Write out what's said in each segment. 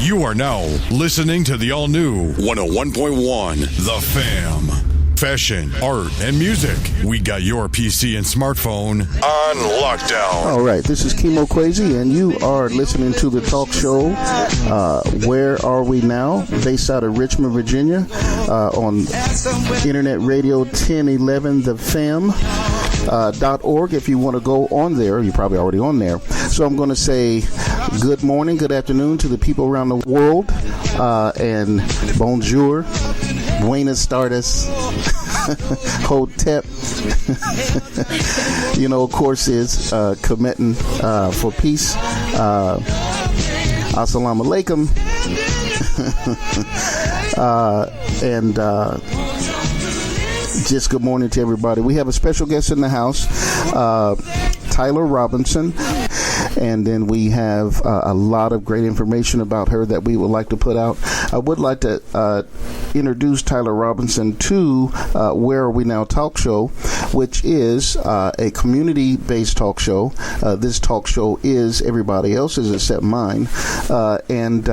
You are now listening to the all-new 101.1 The Fam. Fashion, art, and music. We got your PC and smartphone on lockdown. All right, this is Chemo Crazy, and you are listening to the talk show, Where Are We Now? Based out of Richmond, Virginia, on Internet Radio 1011 The Fam. .org. If you want to go on there, you're probably already on there. So I'm going to say good morning, good afternoon to the people around the world, and bonjour, buenas tardes, hotep. Of course, is committing for peace. Assalamu alaikum. And just good morning to everybody. We have a special guest in the house, Teiler Robinson. And then we have a lot of great information about her that we would like to put out. I would like to introduce Teiler Robinson to Where Are We Now talk show, which is a community-based talk show. This talk show is everybody else's except mine. And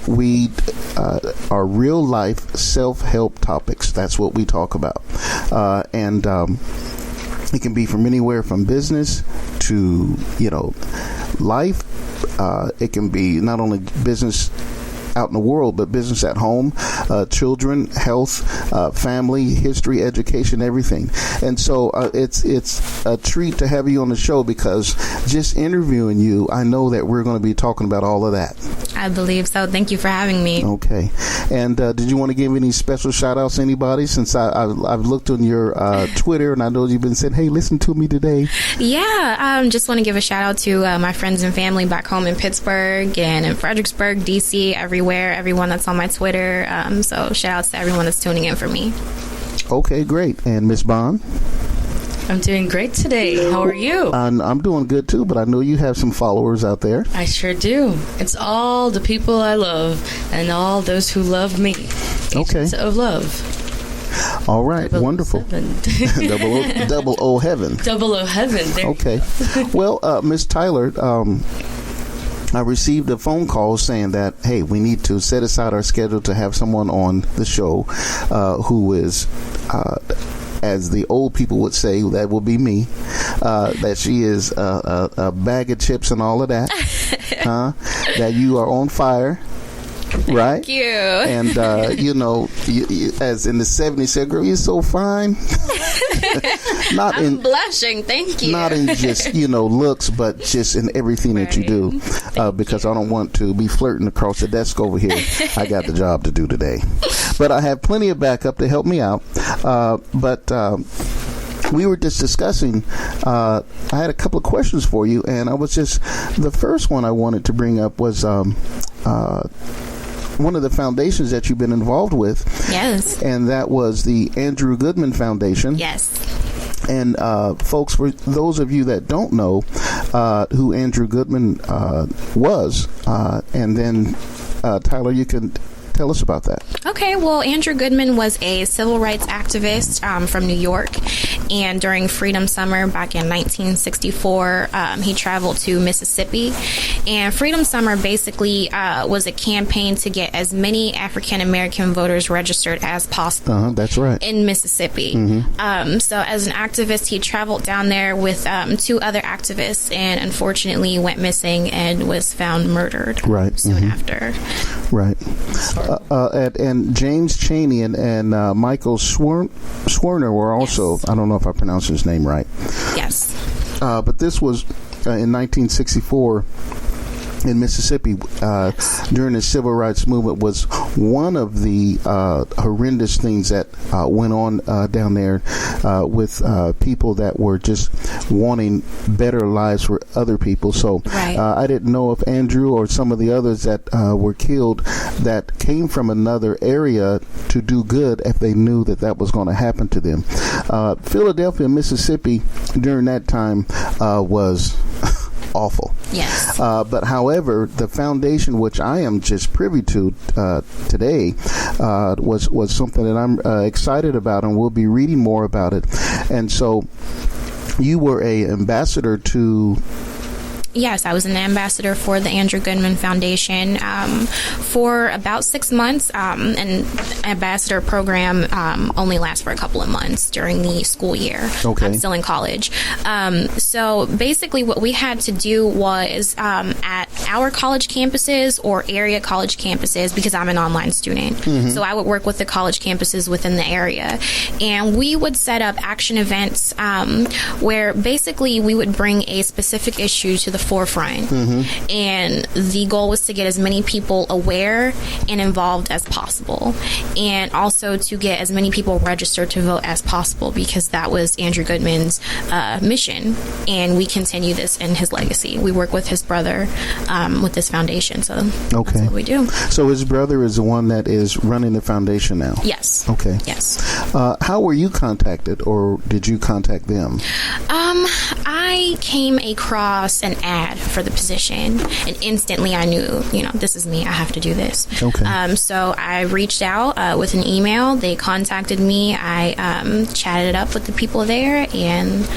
we are real-life self-help topics. That's what we talk about. And it can be from anywhere from business to, life. It can be not only business out in the world, but business at home, children, health, family, history, education, everything. And so it's a treat to have you on the show, because just interviewing you, I know that we're going to be talking about all of that. I believe so. Thank you for having me. Okay. And did you want to give any special shout outs to anybody? Since I've looked on your Twitter, and I know you've been saying, hey, listen to me today. Yeah. Just want to give a shout out to my friends and family back home in Pittsburgh and in Fredericksburg, D.C., everywhere, everyone that's on my Twitter. So shout outs to everyone that's tuning in for me. Okay, great. And Miss Bond? I'm doing great today. How are you? I'm doing good too, but I know you have some followers out there. I sure do. It's all the people I love and all those who love me. Okay. Agents of love. All right. Wonderful. double O heaven. Double O heaven. There okay. Well, Miss Teiler, I received a phone call saying that, hey, we need to set aside our schedule to have someone on the show who is, as the old people would say, that will be me, that she is a bag of chips and all of that, that you are on fire. Right? Thank you. And, you, as in the 70s, said, girl, you're so fine. I'm blushing. Thank you. Not in just, looks, but just in everything that you do. Because I don't want to be flirting across the desk over here. I got the job to do today. But I have plenty of backup to help me out. We were just discussing, I had a couple of questions for you, and the first one I wanted to bring up was one of the foundations that you've been involved with. Yes. And that was the Andrew Goodman Foundation. Yes. And folks, for those of you that don't know who Andrew Goodman was, and then Teiler, you can tell us about that. Okay, well, Andrew Goodman was a civil rights activist from New York, and during Freedom Summer back in 1964, he traveled to Mississippi, and Freedom Summer basically was a campaign to get as many African American voters registered as possible. That's right. In Mississippi. Mm-hmm. So as an activist, he traveled down there with two other activists, and unfortunately went missing and was found murdered soon after. Right. And James Chaney and Michael Swerner were also, I don't know if I pronounced his name right. Yes. But this was in 1964 in Mississippi during the civil rights movement, was one of the horrendous things that went on down there with people that were just wanting better lives for other people. So I didn't know if Andrew or some of the others that were killed that came from another area to do good, if they knew that that was going to happen to them. Philadelphia, Mississippi during that time was awful. Yes. But however, the foundation, which I am just privy to today, was something that I'm excited about, and we'll be reading more about it. And so you were a ambassador to Yes, I was an ambassador for the Andrew Goodman Foundation for about 6 months. An ambassador program only lasts for a couple of months during the school year. Okay. I'm still in college. So basically what we had to do was at our college campuses or area college campuses, because I'm an online student, so I would work with the college campuses within the area. And we would set up action events where basically we would bring a specific issue to the forefront. And the goal was to get as many people aware and involved as possible, and also to get as many people registered to vote as possible, because that was Andrew Goodman's mission, and we continue this in his legacy. We work with his brother with this foundation, so that's what we do. So his brother is the one that is running the foundation now? Yes. Okay. Yes. How were you contacted, or did you contact them? I came across an ad for the position, and instantly I knew, this is me. I have to do this. Okay. So I reached out with an email. They contacted me. I chatted it up with the people there and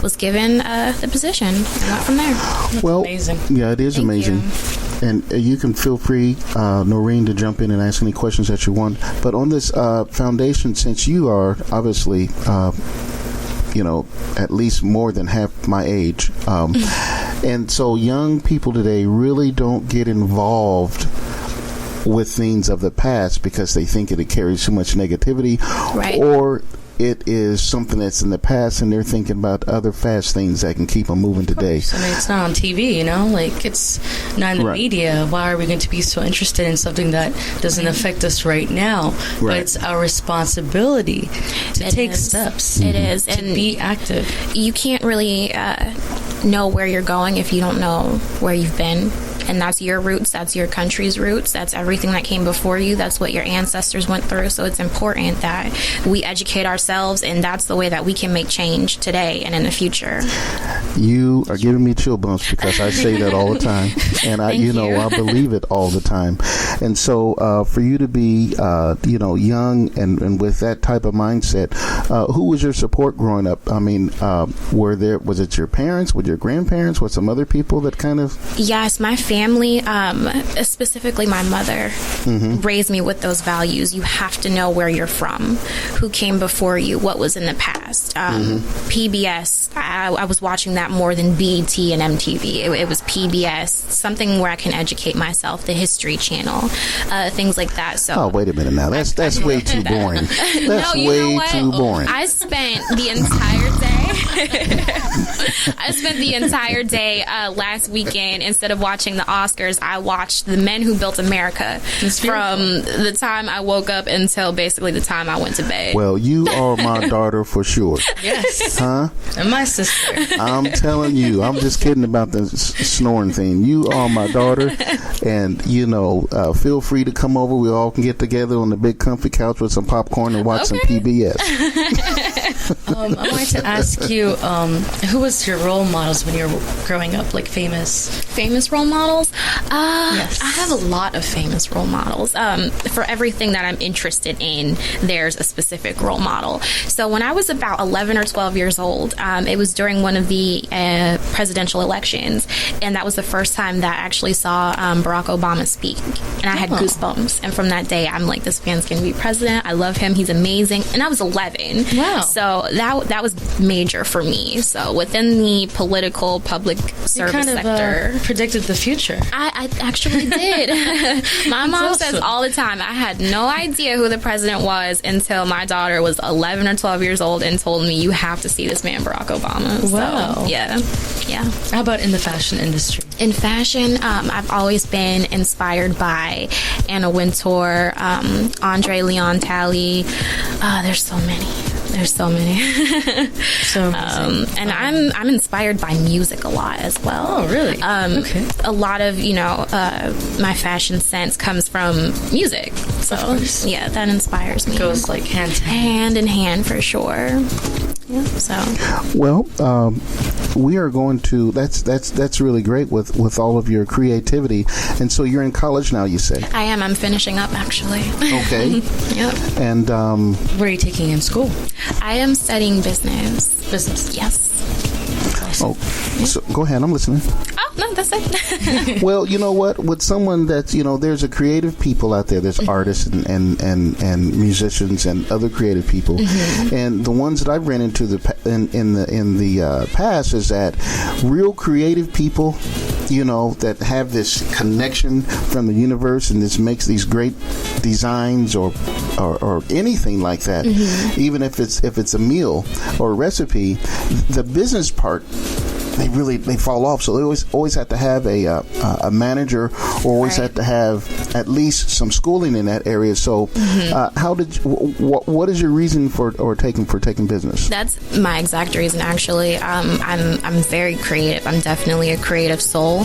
was given the position, and went from there. Well, amazing. Yeah, it is amazing. And you can feel free, Noreen, to jump in and ask any questions that you want. But on this foundation, since you are obviously, at least more than half my age, and so young people today really don't get involved with things of the past because they think it carries too much negativity, right, or it is something that's in the past and they're thinking about other fast things that can keep them moving today. I mean, it's not on TV, like it's not in the media. Why are we going to be so interested in something that doesn't affect us right now? But it's our responsibility to take steps. It is. To be active. You can't really know where you're going if you don't know where you've been. And that's your roots, that's your country's roots, that's everything that came before you, that's what your ancestors went through. So it's important that we educate ourselves, and that's the way that we can make change today and in the future. You are giving me chill bumps because I say that all the time, and I believe it all the time. And so for you to be young and with that type of mindset, who was your support growing up? I mean, was it your parents, with your grandparents, with some other people that kind of? Yes, my family, specifically my mother, raised me with those values. You have to know where you're from, who came before you, what was in the past. PBS, I was watching that more than BET and MTV. It was PBS, something where I can educate myself, the History Channel, things like that. So, wait a minute now. That's way too boring. That's way too boring. I spent the entire day. Last weekend, instead of watching the Oscars, I watched The Men Who Built America from the time I woke up until basically the time I went to bed. Well, you are my daughter for sure. Yes. Huh? And my sister. I'm telling you, I'm just kidding about the snoring thing. You are my daughter, and feel free to come over. We all can get together on the big comfy couch with some popcorn and watch some PBS. I wanted to ask you, who was your role models when you were growing up, like famous role models? Yes. I have a lot of famous role models. For everything that I'm interested in, there's a specific role model. So when I was about 11 or 12 years old, it was during one of the presidential elections, and that was the first time that I actually saw Barack Obama speak, and I had goosebumps. And from that day, I'm like, this man's going to be president. I love him. He's amazing. And I was 11. Wow. So that was major for me. So within the political public service sector, predicted the future. I actually did. My mom says all the time, I had no idea who the president was until my daughter was 11 or 12 years old and told me, you have to see this man, Barack Obama. Wow. So, yeah. How about in the fashion industry? In fashion, I've always been inspired by Anna Wintour, Andre Leon Talley. There's so many. So amazing. And I'm inspired by music a lot as well. Oh, really? Okay. A lot of my fashion sense comes from music. So yeah, that inspires me. It goes like hand in hand for sure. Yeah. So well, we are going to. That's really great with all of your creativity. And so you're in college now, you say? I am. I'm finishing up actually. Okay. Yep. And what are you taking in school? I am studying business. Business. Yes. Oh, so go ahead. I'm listening. Oh, no, that's it. Well, you know what? With someone that's, there's a creative people out there. There's artists and musicians and other creative people. And the ones that I've ran into in the past is that real creative people, that have this connection from the universe, and this makes these great designs or anything like that. Even if it's a meal or a recipe, the business part, they fall off. So they always have to have a manager, or always have to have at least some schooling in that area. So what is your reason for taking business? That's my exact reason, actually. I'm very creative. I'm definitely a creative soul.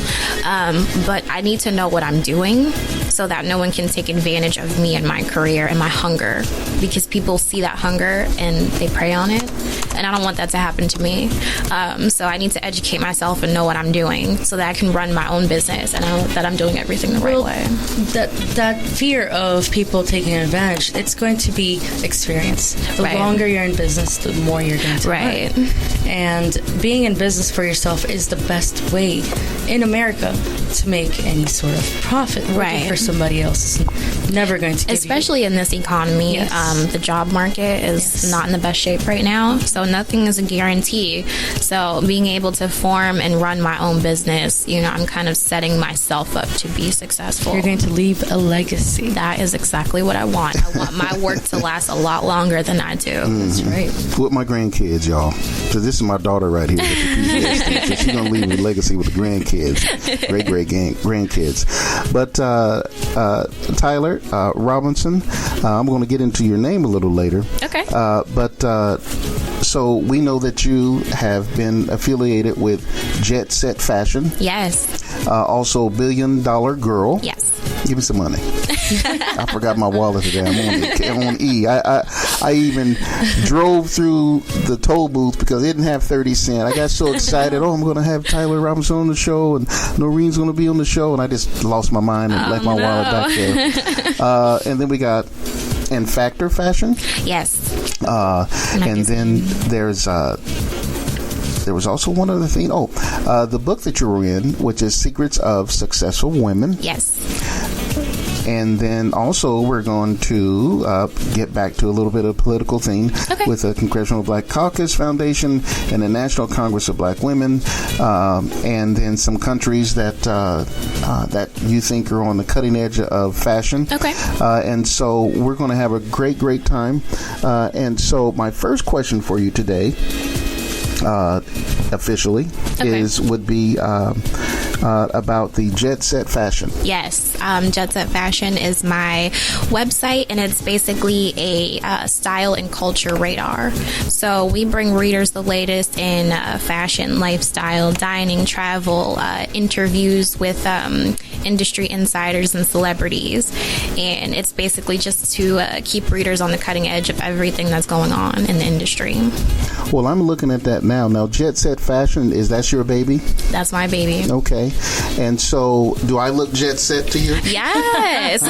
But I need to know what I'm doing so that no one can take advantage of me and my career and my hunger, because people see that hunger and they prey on it. And I don't want that to happen to me. So I need to educate myself and know what I'm doing so that I can run my own business and know that I'm doing everything the right way. That fear of people taking advantage, it's going to be experience. The longer you're in business, the more you're going to learn. And being in business for yourself is the best way in America to make any sort of profit. Working for somebody else is never going to give especially in this economy. The job market is not in the best shape right now, so nothing is a guarantee. So being able to form and run my own business, I'm kind of setting myself up to be successful. You're going to leave a legacy. That is exactly what I want. I want my work to last a lot longer than I do. That's right. With my grandkids, y'all. So this is my daughter right here with the PhD. So she's going to leave a legacy with the grandkids, great grandkids. But Teiler Robinson, I'm going to get into your name a little later. Okay. So we know that you have been affiliated with Jet-Set Fashion. Yes. Also $1 Billion Girl. Yes. Give me some money. I forgot my wallet today. I'm on E. I even drove through the toll booth because it didn't have 30 cents. I got so excited. I'm going to have Teiler Robinson on the show, and Noreen's going to be on the show, and I just lost my mind and left my wallet back there. And then we got Factor Fashion. Yes. And then there was also one other thing. The book that you were in, which is Secrets of Successful Women. Yes. And then also we're going to get back to a little bit of a political theme with the Congressional Black Caucus Foundation and the National Congress of Black Women, and then some countries that you think are on the cutting edge of fashion. Okay. And so we're going to have a great time. And so my first question for you today, officially, would be about the Jet-Set Fashion. Yes, Jet-Set Fashion is my website, and it's basically a style and culture radar. So we bring readers the latest in fashion, lifestyle, dining, travel, interviews with industry insiders and celebrities, and it's basically just to keep readers on the cutting edge of everything that's going on in the industry. Well, I'm looking at that now. Now, Jet-Set Fashion, that's your baby? That's my baby. Okay. And so, do I look jet-set to you? Yes.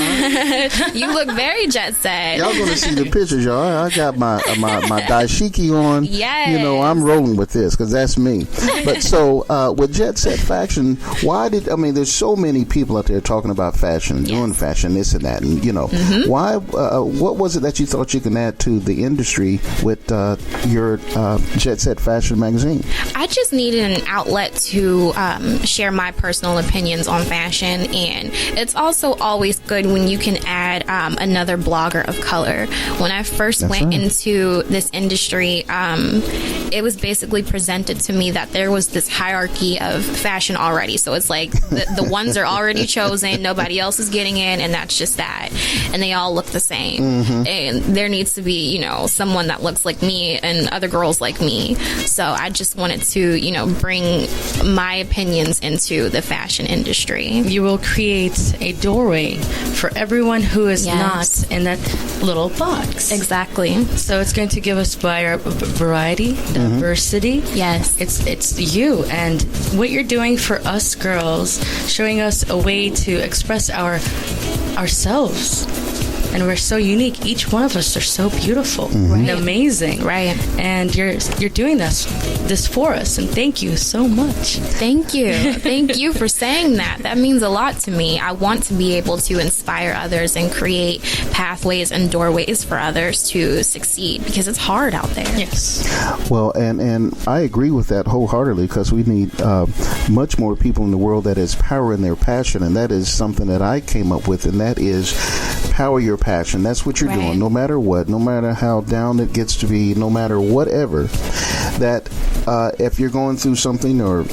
You look very jet-set. Y'all going to see the pictures, y'all. I got my dashiki on. Yes. I'm rolling with this because that's me. But so, with Jet-Set Fashion, there's so many people out there talking about fashion, doing fashion, this and that. And, why, what was it that you thought you can add to the industry with your Jet-Set Fashion magazine? I just needed an outlet to share my personal opinions on fashion, and it's also always good when you can add another blogger of color. When I first went into this industry, it was basically presented to me that there was this hierarchy of fashion already. So it's like the ones are already chosen, nobody else is getting in, and that's just that. And they all look the same. And there needs to be, someone that looks like me and other girls like me. So I just wanted to, bring my opinions into the fashion industry. You will create a doorway for everyone who is not in that little box. Exactly. So it's going to give us variety, diversity. Yes. It's you and what you're doing for us girls, showing us a way to express ourselves. And we're so unique. Each one of us are so beautiful and amazing. Right. And you're doing this this for us, and thank you so much. Thank you. Thank you for saying that. That means a lot to me. I want to be able to inspire others and create pathways and doorways for others to succeed, because it's hard out there. Yes. Well, and I agree with that wholeheartedly, because we need much more people in the world that is power in their passion, and that is something that I came up with, and that is power your passion. That's what you're doing, no matter what, no matter how down it gets to be, no matter whatever, that if you're going through something, or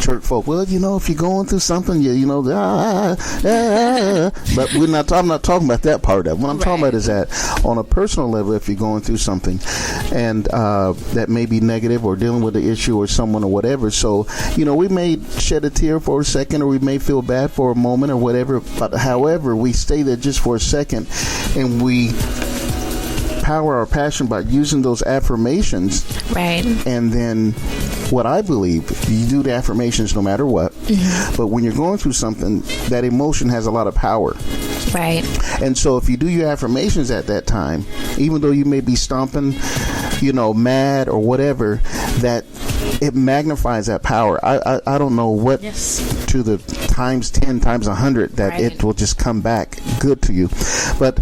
church folk, well, if you're going through something, but I'm not talking about that part of it. What I'm talking about is that on a personal level, if you're going through something and that may be negative, or dealing with an issue or someone or whatever, so we may shed a tear for a second, or we may feel bad for a moment or whatever, but however, we stay there just for a second, and we power our passion by using those affirmations, right? And then what I believe, you do the affirmations no matter what, but when you're going through something, that emotion has a lot of power. Right. And so if you do your affirmations at that time, even though you may be stomping, mad or whatever, that it magnifies that power. I don't know what to the times 10, times 100 that it will just come back good to you. But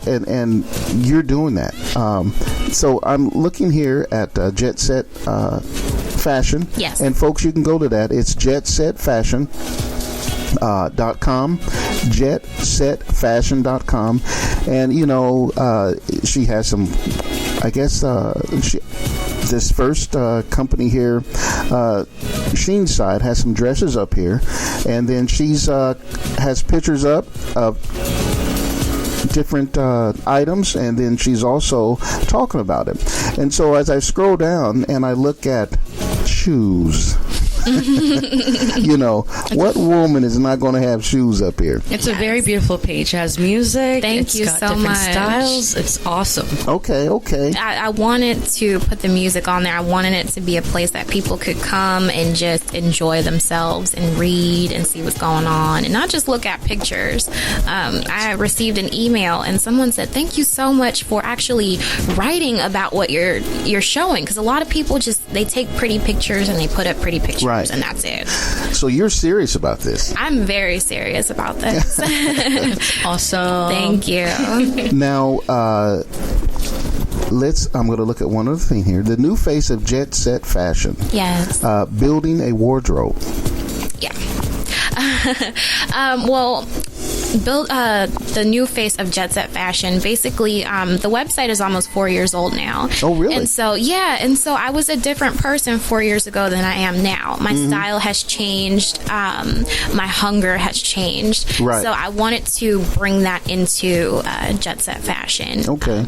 and you're doing that. So I'm looking here at Jet-Set Fashion. Yes. And folks, you can go to that. It's jett-set.com, jett-set-fashion.com, and she has some, I guess, this first company here, Sheen Side, has some dresses up here, and then she's has pictures up of different items, and then she's also talking about it. And so as I scroll down and I look at shoes, what woman is not going to have shoes up here? It's a very beautiful page. It has music. Thank you so different much. Styles. It's awesome. Okay. I wanted to put the music on there. I wanted it to be a place that people could come and just enjoy themselves and read and see what's going on, and not just look at pictures. I received an email, and someone said, "Thank you so much for actually writing about what you're showing," because a lot of people they take pretty pictures and they put up pretty pictures. Right. And that's it. So you're serious about this? I'm very serious about this. Awesome. Thank you. Now, I'm going to look at one other thing here. The new face of Jet-Set Fashion. Yes. Building a wardrobe. Yeah. Well, build the new face of Jet-Set Fashion. Basically, the website is almost 4 years old now. Oh, really? And so I was a different person 4 years ago than I am now. My style has changed. My hunger has changed. Right. So I wanted to bring that into Jet-Set Fashion. Okay.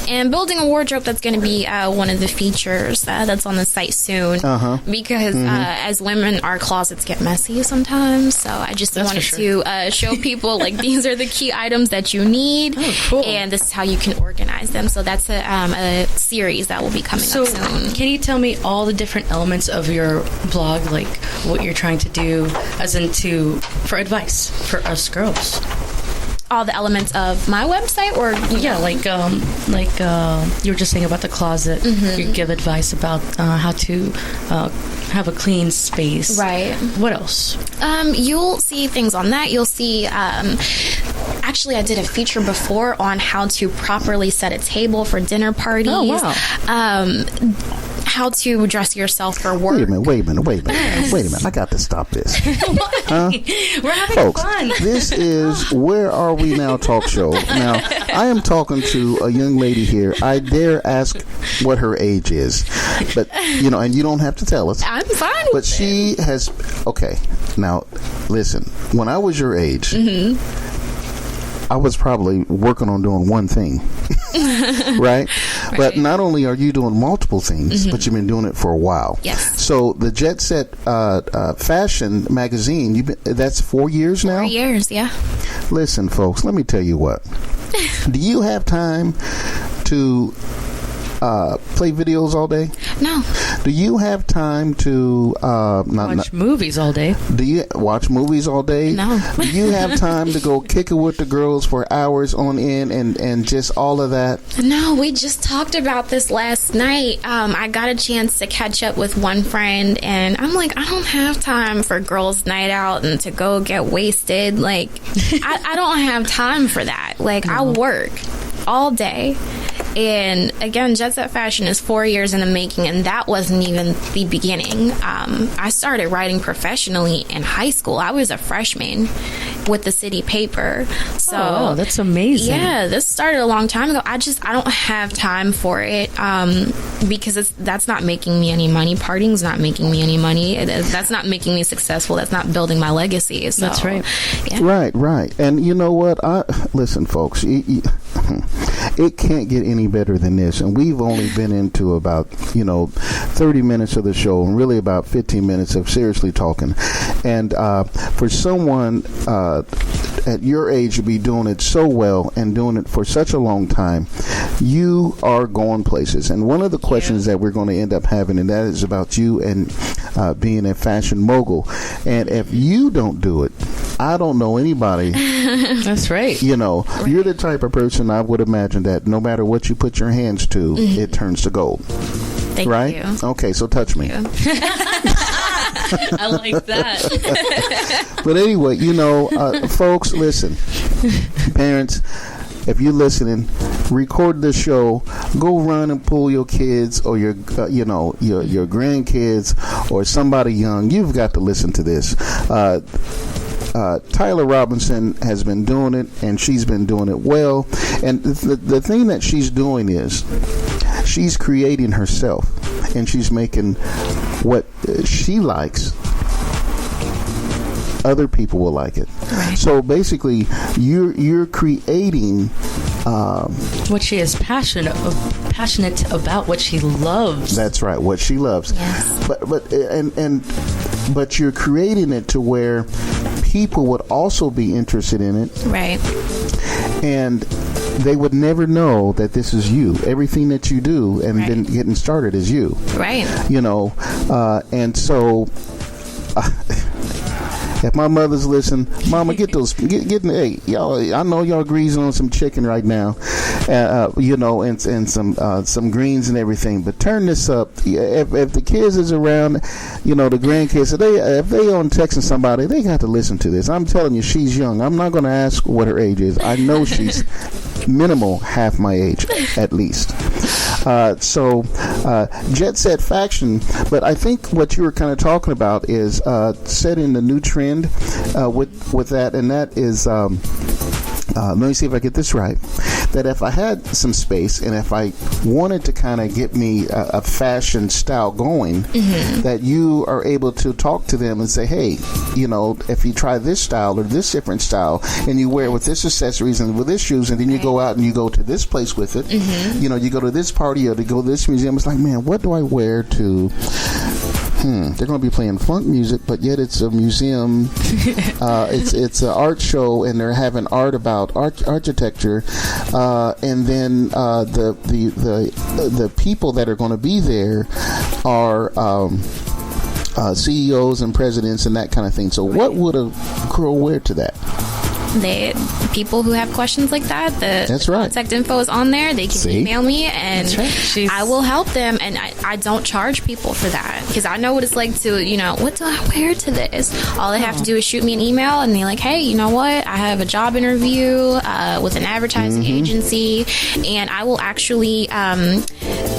And building a wardrobe, that's going to be one of the features that's on the site soon. Because as women, our closets get messy sometimes. So I just wanted to show people, like, these are the key items that you need, and this is how you can organize them. So that's a series that will be coming up soon. Can you tell me all the different elements of your blog, like what you're trying to do, as in for advice for us girls? All the elements of my website, or like you were just saying about the closet. You give advice about how to have a clean space. Right. What else? You'll see things on that. You'll see. Actually, I did a feature before on how to properly set a table for dinner parties. Oh, wow. How to dress yourself for work. Wait a minute. I got to stop this. We're having Folks, fun. This is Where Are We Now talk show. Now, I am talking to a young lady here. I dare ask what her age is. But, and you don't have to tell us. I'm fine with But she has... Okay, now, listen. When I was your age... I was probably working on doing one thing, right? But not only are you doing multiple things, but you've been doing it for a while. Yes. So the Jet-Set Fashion magazine, that's 4 years now? 4 years, yeah. Listen, folks, let me tell you what. Do you have time to play videos all day? No. Do you have time to watch movies all day? Do you watch movies all day? No. Do you have time to go kick it with the girls for hours on end and just all of that? No, we just talked about this last night. I got a chance to catch up with one friend, and I'm like, I don't have time for girls' night out and to go get wasted. Like, I don't have time for that. Like, I work all day. And again, Jet Set Fashion is 4 years in the making, and that wasn't even the beginning. I started writing professionally in high school. I was a freshman with the city paper. So wow, that's amazing. Yeah, this started a long time ago. I don't have time for it because that's not making me any money. Partying's not making me any money. That's not making me successful. That's not building my legacy. So, that's right. Yeah. Right. And you know what? Listen, folks, it can't get any better than this. And we've only been into about 30 minutes of the show, and really about 15 minutes of seriously talking. And for someone at your age to be doing it so well and doing it for such a long time, you are going places. And one of the questions that we're going to end up having, and that is about you and being a fashion mogul. And if you don't do it, I don't know anybody. That's right. You're the type of person I would imagine that no matter what you put your hands to, it turns to gold. Thank right? you. Okay, so touch me. I like that. But anyway, folks, listen. Parents, if you're listening, record the show. Go run and pull your kids or your grandkids or somebody young. You've got to listen to this. Teiler Robinson has been doing it, and she's been doing it well. And the thing that she's doing is she's creating herself, and she's making what she likes. Other people will like it. Right. So basically, you're creating what she is passionate about, what she loves. That's right, what she loves. Yes. But you're creating it to where people would also be interested in it. Right. And they would never know that this is you. Everything that you do and right. then getting started is you. Right. And so if my mother's listening, Mama, get hey, y'all. I know y'all greasing on some chicken right now, and some greens and everything. But turn this up. If the kids is around, the grandkids, if they on texting somebody, they got to listen to this. I'm telling you, she's young. I'm not going to ask what her age is. I know she's minimal half my age, at least. So Jet Set Fashion, but I think what you were kind of talking about is setting the new trend with that, and that is let me see if I get this right, that if I had some space and if I wanted to kind of get me a fashion style going, that you are able to talk to them and say, hey, if you try this style or this different style and you wear it with this accessories and with this shoes, and then you go out and you go to this place with it, you go to this party or to go to this museum, it's like, man, what do I wear to... They're going to be playing funk music, but yet it's a museum. It's an art show, and they're having art about architecture. And then the people that are going to be there are CEOs and presidents and that kind of thing. So, what would a girl wear to that? People who have questions like that, that's right. Contact info is on there. They can email me, and I will help them. And I don't charge people for that, because I know what it's like to, what do I wear to this? All they have to do is shoot me an email and be like, hey, you know what? I have a job interview with an advertising agency, and I will actually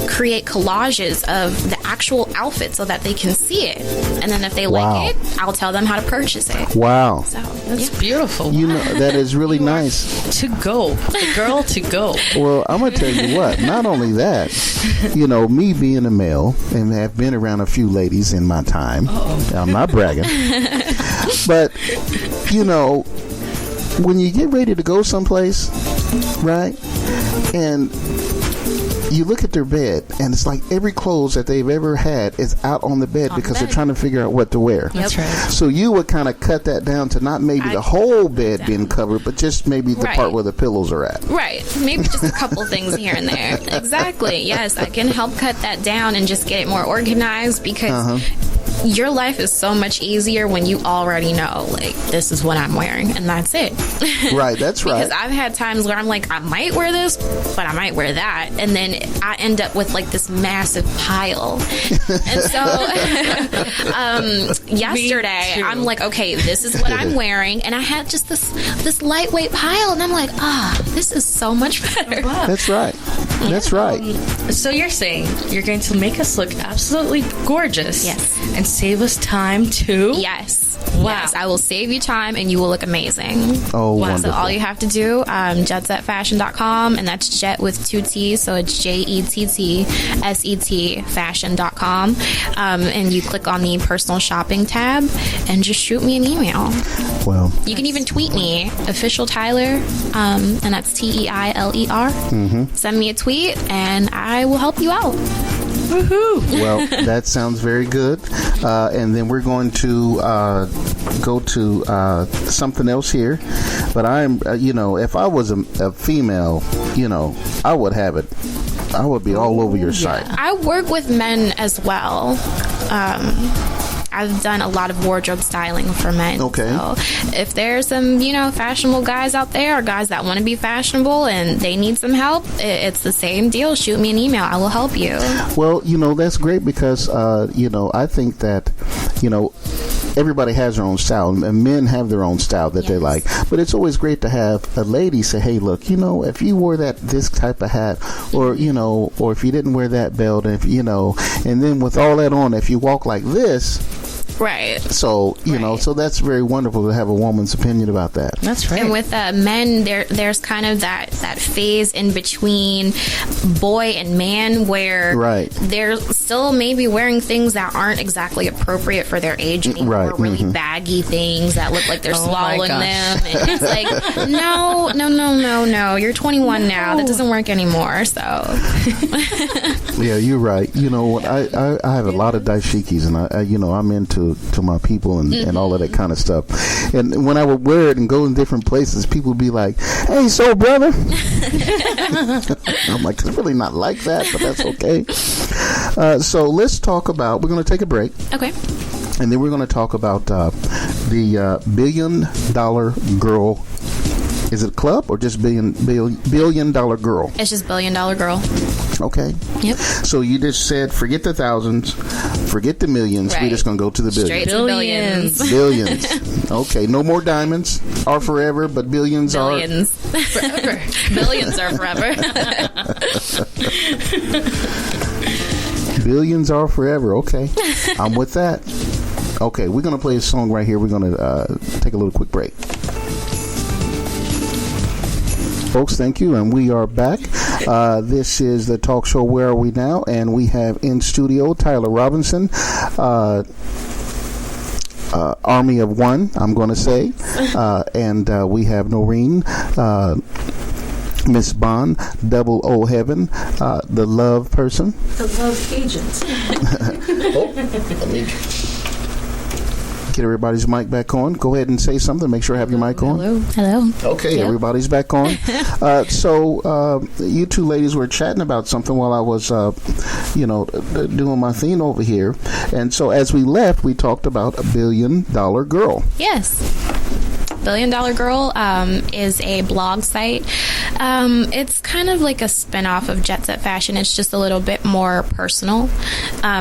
create collages of the actual outfit so that they can see it. And then if they like it, I'll tell them how to purchase it. Wow. So, that's beautiful. That is really nice. To go. The girl to go. Well, I'm going to tell you what. Not only that, me being a male and have been around a few ladies in my time. I'm not bragging. But, when you get ready to go someplace, right? And you look at their bed, and it's like every clothes that they've ever had is out on the bed because they're trying to figure out what to wear. That's right. So you would kind of cut that down to not maybe the whole bed being covered, but just maybe the part where the pillows are at. Right. Maybe just a couple things here and there. Exactly. Yes, I can help cut that down and just get it more organized because your life is so much easier when you already know, like, this is what I'm wearing, and that's it. Right, that's right. Because I've had times where I'm like, I might wear this, but I might wear that, and then I end up with, like, this massive pile. And so, yesterday, I'm like, okay, this is what I'm wearing, and I had just this lightweight pile, and I'm like, this is so much better. Wow. That's right. That's right. So you're saying you're going to make us look absolutely gorgeous. Yes. And save us time too? Yes. Wow. Yes, I will save you time and you will look amazing. Oh, wow. So all you have to do, jett-setfashion.com, and that's Jet with 2 T's, so it's JETTSET fashion.com, and you click on the personal shopping tab and just shoot me an email. Well, you can even tweet me, official Teiler, and that's TEILER. Send me a tweet and I will help you out. Woohoo! Well, that sounds very good. And then we're going to go to something else here. But I'm, if I was a female, I would have it. I would be all over your site. I work with men as well. I've done a lot of wardrobe styling for men. Okay. So if there's some, fashionable guys out there or guys that want to be fashionable and they need some help, it's the same deal. Shoot me an email. I will help you. Well, that's great because, I think that, everybody has their own style, and men have their own style that they like. But it's always great to have a lady say, hey, look, if you wore this type of hat, or, or if you didn't wear that belt, and then with all that on, if you walk like this. Right. So, so that's very wonderful to have a woman's opinion about that. That's right. And with men, there's kind of that phase in between boy and man where they're still maybe wearing things that aren't exactly appropriate for their age anymore. Right. Really baggy things that look like they're swallowing them. And it's like, no. You're 21 now. That doesn't work anymore. So. Yeah, you're right. I have a lot of dashikis, and I'm into my people and all of that kind of stuff. And when I would wear it and go in different places, people would be like, hey, so brother. I'm like, it's really not like that, but that's okay. So let's talk about, we're going to take a break. Okay. And then we're going to talk about the $1 billion girl. Is it a club or just billion dollar girl? It's just $1 billion girl. Okay. Yep. So you just said, forget the thousands, forget the millions. Right. We're just going to go to the billions. Straight to billions. Billions. Okay. No more diamonds are forever, but billions are forever. Billions are forever. Billions are forever. Okay. I'm with that. Okay. We're going to play a song right here. We're going to take a little quick break. Folks, thank you, and we are back. This is the talk show Where Are We Now, and we have in studio Teiler Robinson, Army of One, I'm going to say, and we have Noreen, Miss Bond, Double O Heaven, the love person. The love agent. Let me get everybody's mic back on. Go ahead and say something. Make sure I have your mic on. Hello. Okay, yep. Everybody's back on. So you two ladies were chatting about something while I was, doing my thing over here. And so as we left, we talked about $1 billion girl. Yes. $1 Billion Girl is a blog site. It's kind of like a spin-off of Jet Set Fashion. It's just a little bit more personal.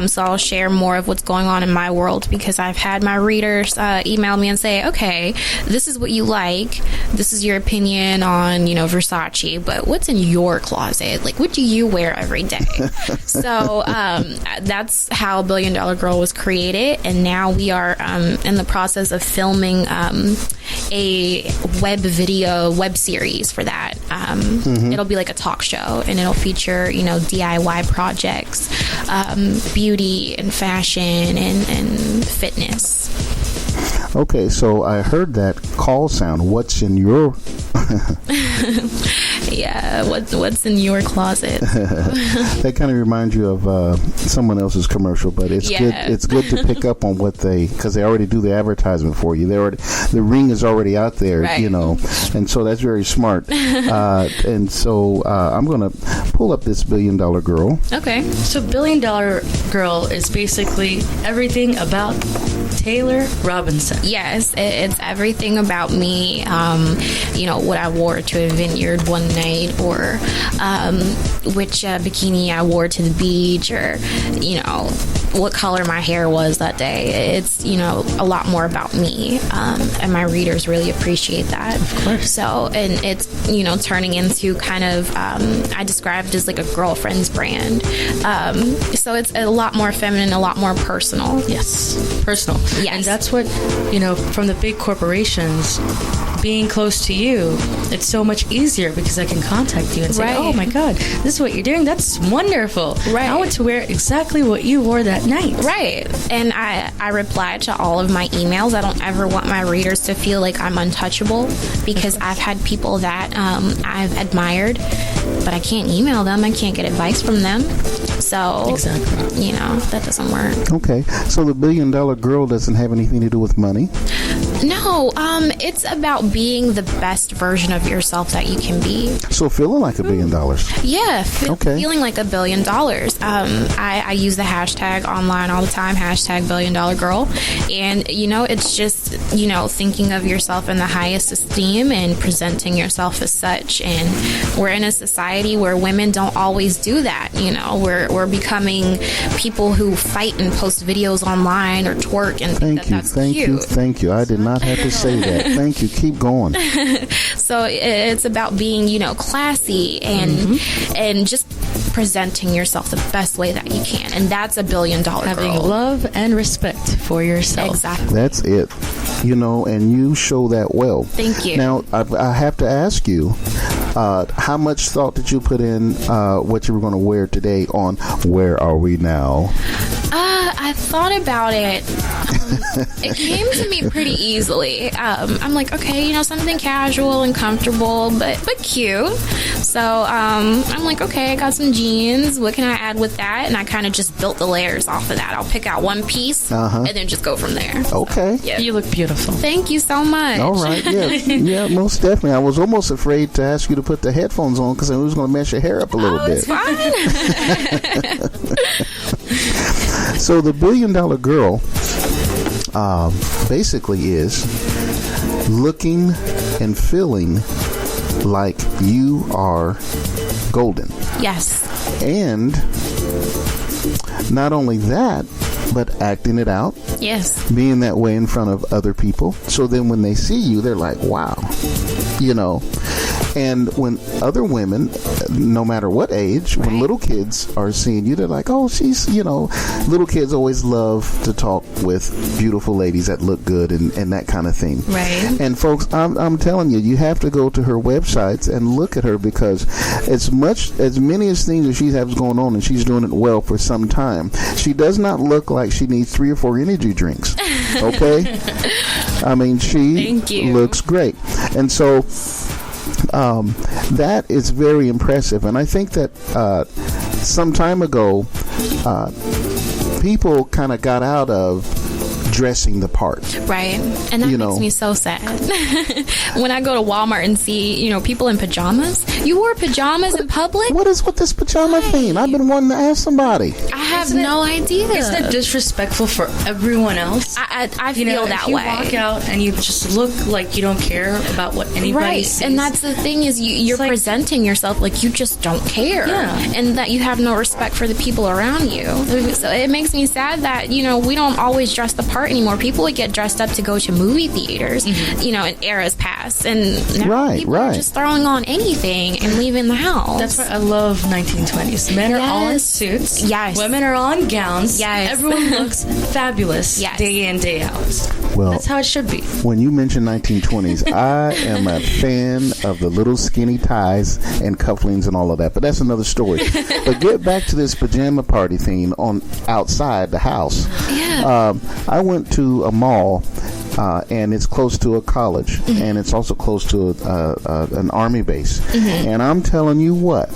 So I'll share more of what's going on in my world because I've had my readers email me and say, okay, this is what you like. This is your opinion on, Versace, but what's in your closet? Like, what do you wear every day? So that's how $1 Billion Girl was created. And now we are in the process of filming a web series for that. It'll be like a talk show, and it'll feature DIY projects, beauty and fashion and fitness. Okay, so I heard that call sound. What's in your Yeah, what's in your closet? That kind of reminds you of someone else's commercial, but it's good. It's good to pick up on what because they already do the advertisement for you. The ring is already out there, right. And so that's very smart. And so I'm going to pull up this $1 Billion Girl. Okay. So $1 Billion Girl is basically everything about Teiler Robinson. Yes, it's everything about me. What I wore to a vineyard one night, or which bikini I wore to the beach, or what color my hair was that day. It's a lot more about me, and my readers really appreciate that. Of course. So, and it's turning into kind of I described as like a girlfriend's brand. So it's a lot more feminine, a lot more personal. Yes, personal. Yes. And that's what, from the big corporations, being close to you, it's so much easier because I can contact you and say, oh my God, this is what you're doing. That's wonderful. Right. I want to wear exactly what you wore that night. Right. And I reply to all of my emails. I don't ever want my readers to feel like I'm untouchable, because I've had people that I've admired, but I can't email them. I can't get advice from them. So, exactly. That doesn't work. Okay. So the $1 Billion Girl doesn't have anything to do with money? No. It's about being the best version of yourself that you can be. So feeling like $1 billion. Yeah. Feeling like $1 billion. I use the hashtag online all the time, hashtag $1 Billion Girl. And, it's just, thinking of yourself in the highest esteem and presenting yourself as such. And we're in a society where women don't always do that. We're becoming people who fight and post videos online or twerk and think that's cute. Thank you. I did not have to say that. Thank you. Keep going. So it's about being, classy and just presenting yourself the best way that you can. And that's $1 billion girl. Having love and respect for yourself. Exactly. That's it. And you show that well. Thank you. Now, I have to ask you, how much thought did you put in what you were going to wear today on Where Are We Now? I thought about it. It came to me pretty easily. I'm like, okay, something casual and comfortable, but cute. So I'm like, okay, I got some jeans. What can I add with that? And I kind of just built the layers off of that. I'll pick out one piece and then just go from there. Okay. So, yeah. You look beautiful. Thank you so much. All right. Yeah, yeah, most definitely. I was almost afraid to ask you to put the headphones on because I was going to mess your hair up a little bit. It's fine. So the $1 Billion Girl basically is looking and feeling like you are golden. Yes. And not only that, but acting it out. Yes. Being that way in front of other people. So then when they see you, they're like, wow. And when other women, no matter what age, when little kids are seeing you, they're like, oh, she's, little kids always love to talk with beautiful ladies that look good and that kind of thing. Right. And folks, I'm telling you, you have to go to her websites and look at her, because as many as things that she has going on, and she's doing it well for some time, she does not look like she needs 3 or 4 energy drinks. Okay? I mean, she looks great. And so that is very impressive. And I think that some time ago, people kind of got out of dressing the part. Right. And that makes me so sad. When I go to Walmart and see, people in pajamas. You wore pajamas in public? What is with this pajama thing? I've been wanting to ask somebody. I have no idea. Isn't it disrespectful for everyone else? I feel that way. If you walk out and you just look like you don't care about what anybody sees. And that's the thing is you're presenting yourself like you just don't care. Yeah. And that you have no respect for the people around you. So it makes me sad that, we don't always dress the part anymore. People would get dressed up to go to movie theaters, in eras past. And now people are just throwing on anything and leaving the house. That's why I love 1920s. Men are all in suits. Yes. Women are on gowns. Yes. Everyone looks fabulous day in, day out. Well, that's how it should be. When you mention 1920s, I am a fan of the little skinny ties and cufflinks and all of that, but that's another story. But get back to this pajama party thing on outside the house. Yeah. I went to a mall and it's close to a college, and it's also close to an army base. And I'm telling you what,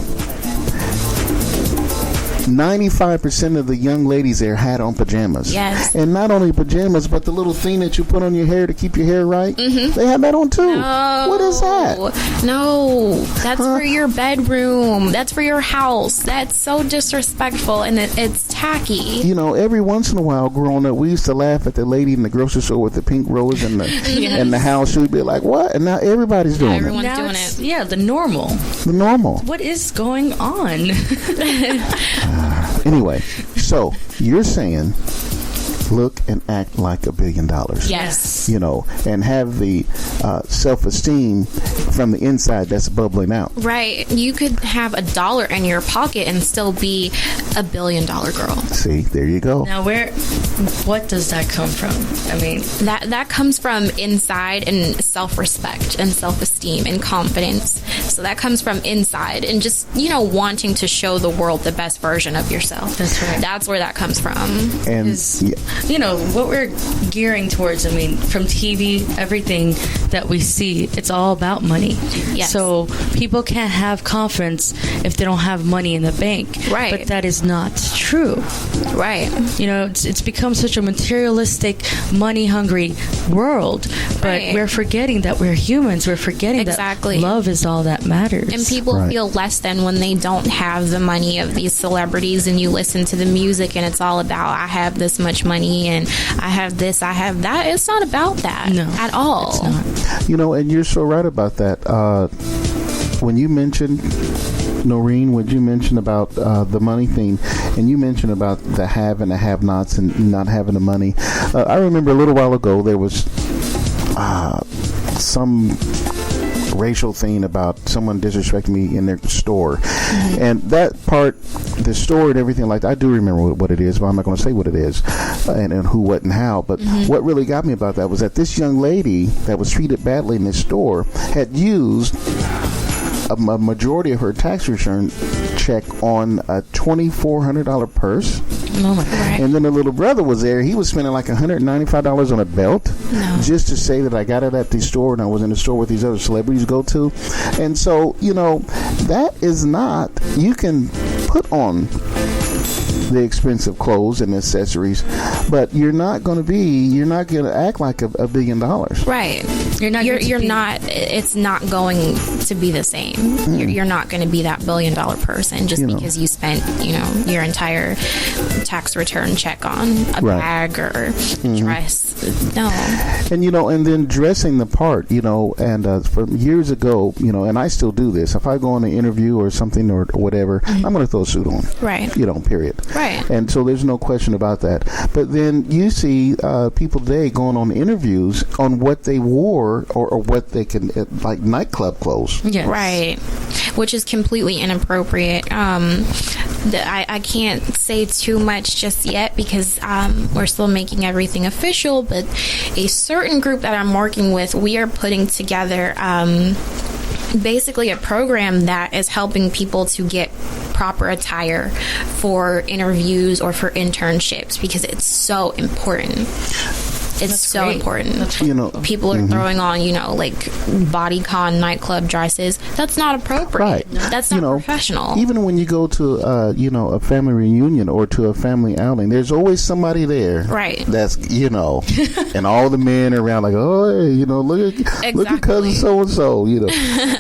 95% of the young ladies there had on pajamas. Yes. And not only pajamas, but the little thing that you put on your hair to keep your hair right. They had that on too. No. What is that? No, that's for your bedroom. That's for your house. That's so disrespectful, and it's tacky. You know, every once in a while, growing up, we used to laugh at the lady in the grocery store with the pink rose and the house. She'd be like, "What?" And now everybody's doing Everyone's it. doing it. Yeah, the normal. The normal. What is going on? Anyway, so you're saying look and act like $1 billion. Yes. You know, and have the self-esteem from the inside that's bubbling out. Right. You could have $1 in your pocket and still be $1 billion girl. See, there you go. Now, what does that come from? I mean, that comes from inside, and self-respect and self-esteem and confidence. So that comes from inside, and just, you know, wanting to show the world the best version of yourself. That's right. That's where that comes from. And you know, what we're gearing towards, I mean, from TV, everything that we see, it's all about money. Yes. So people can't have confidence if they don't have money in the bank. Right. But that is not true. Right. You know, it's become such a materialistic, money-hungry world. But Right. we're forgetting that we're humans. We're forgetting Exactly. that love is all that matters. And people Right. feel less than when they don't have the money of these celebrities, and you listen to the music and it's all about, I have this much money and I have this, I have that. It's not about that at all. It's not. you know, and you're so right about that. When you mentioned, Noreen, when you mentioned about the money thing, and you mentioned about the have and the have-nots and not having the money, I remember a little while ago there was some racial thing about someone disrespecting me in their store, and that part, the store and everything like that, I do remember what it is, but I'm not going to say what it is and who, what, and how. But what really got me about that was that this young lady that was treated badly in this store had used a majority of her tax return check on a $2,400 purse. Oh my God. And then the little brother was there. He was spending like $195 on a belt just to say that I got it at the store and I was in the store with these other celebrities go to. And so, you know, that is not, you can put on the expensive clothes and accessories, but you're not going to act like $1 billion. Right. You're not, it's not going to be the same. You're not going to be that $1 billion person just because you spent, you know, your entire tax return check on a bag or dress. No. And, you know, and then dressing the part, you know, and from years ago, you know, and I still do this. If I go on an interview or something or whatever, I'm going to throw a suit on. Right. You know, period. Right. And so there's no question about that. But then you see people today going on interviews on what they wore or what they can, like nightclub clothes. Yes. Right. Which is completely inappropriate. I can't say too much just yet because we're still making everything official, but a certain group that I'm working with, we are putting together basically a program that is helping people to get proper attire for interviews or for internships because it's so important. It's so important. You know, people are throwing on, you know, like bodycon nightclub dresses. That's not appropriate. Right. That's not professional. Even when you go to, you know, a family reunion or to a family outing, there's always somebody there. Right. That's, you know, and all the men are around like, oh, hey, you know, look at cousin so-and-so, you know.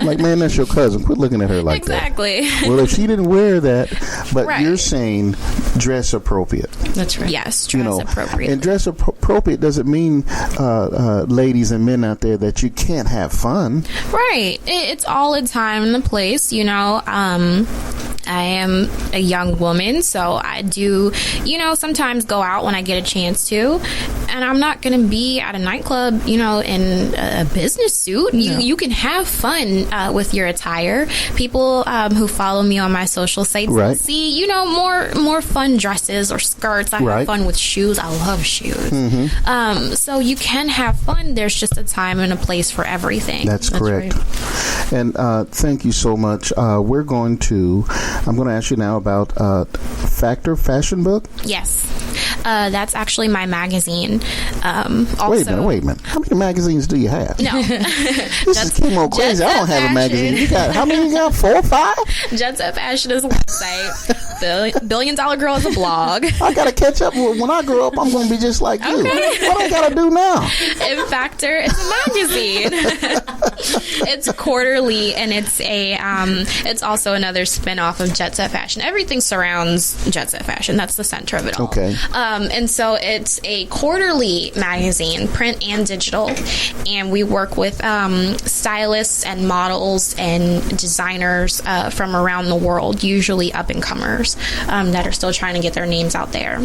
Like, man, that's your cousin. Quit looking at her like that. Well, if she didn't wear that, but you're saying dress appropriate. That's right. Yes, dress appropriate. And dress appropriate doesn't mean, ladies and men out there, that you can't have fun. Right. It's all a time and a place, you know. I am a young woman, so I do, you know, sometimes go out when I get a chance to. And I'm not going to be at a nightclub, you know, in a business suit. No. You can have fun with your attire. People who follow me on my social sites will see, you know, more fun dresses or skirts. I have fun with shoes. I love shoes. So you can have fun. There's just a time and a place for everything. That's correct. Right. And thank you so much. I'm going to ask you now about Factor Fashion Book. Yes. That's actually my magazine. Also, Wait a minute. How many magazines do you have? No. This is Chemo Crazy. I don't have a magazine. You got, how many you got? 4 or 5? Jett-set Fashion is a website. Billion Dollar Girl is a blog. I got to catch up. When I grow up, I'm going to be just like you. What I got to do now? In Factor, it's a magazine. It's quarterly, and it's also another spin-off of Jett-set Fashion. Everything surrounds Jett-set Fashion. That's the center of it all. Okay. And so it's a quarterly magazine, print and digital, and we work with stylists and models and designers from around the world, usually up-and-comers that are still trying to get their names out there.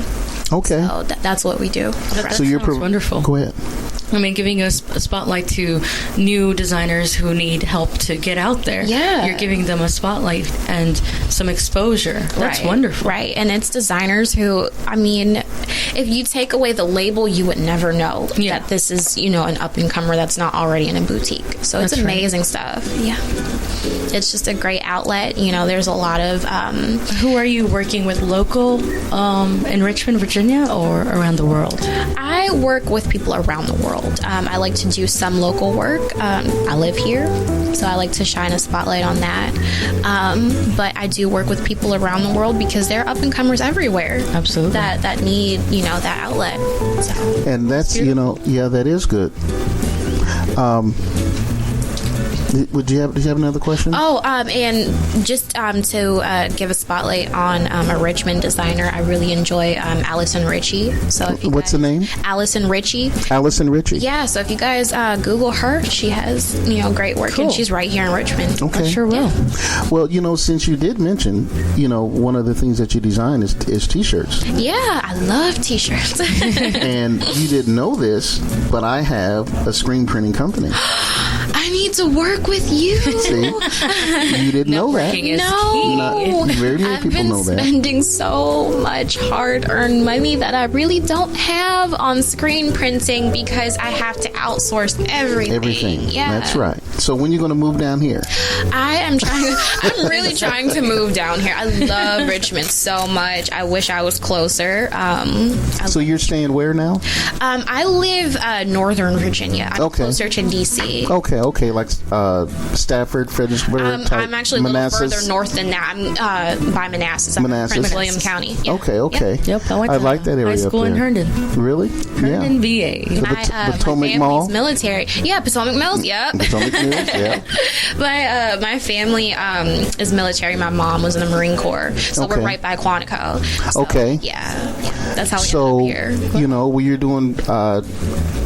Okay. So that's what we do. So you're wonderful. Go ahead. I mean, giving us a spotlight to new designers who need help to get out there. Yeah. You're giving them a spotlight and some exposure. That's wonderful. Right. And it's designers who, I mean, if you take away the label, you would never know that this is, an up-and-comer that's not already in a boutique. So it's amazing stuff. Yeah. It's just a great outlet. There's a lot of... Who are you working with, local in Richmond, Virginia, or around the world? I work with people around the world. I like to do some local work. I live here, so I like to shine a spotlight on that. But I do work with people around the world because there are up-and-comers everywhere. Absolutely. That need, that outlet. So. And that's, that is good. Did you have another question? Oh, and just to give a spotlight on a Richmond designer, I really enjoy Allison Ritchie. So what's the name? Allison Ritchie. Allison Ritchie. Yeah. So if you guys Google her, she has great work, and she's right here in Richmond. Okay. I sure will. Yeah. Well, since you did mention, one of the things that you design is T-shirts. Yeah, I love T-shirts. And you didn't know this, but I have a screen printing company. I need to work with you. See, you didn't know that. No, very many people know that. I've been spending so much hard-earned money that I really don't have on screen printing because I have to outsource everything. Yeah, that's right. So when are you going to move down here? I'm really trying to move down here. I love Richmond so much. I wish I was closer. So you're staying where now? I live Northern Virginia. I'm closer to D.C. Okay, like Stafford, Fredericksburg. I'm actually Manassas. a little further north than that. I'm by Manassas. I'm in Prince William County. Yeah. Okay. Yep. I like that area. High school in Herndon. Really? Herndon, VA. The Potomac Mall. Military. Yeah, Potomac Mills. Yep. Potomac Mills. Yeah. My family is military. My mom was in the Marine Corps, so we're right by Quantico. So, okay. Yeah. That's how we ended up here. Were you doing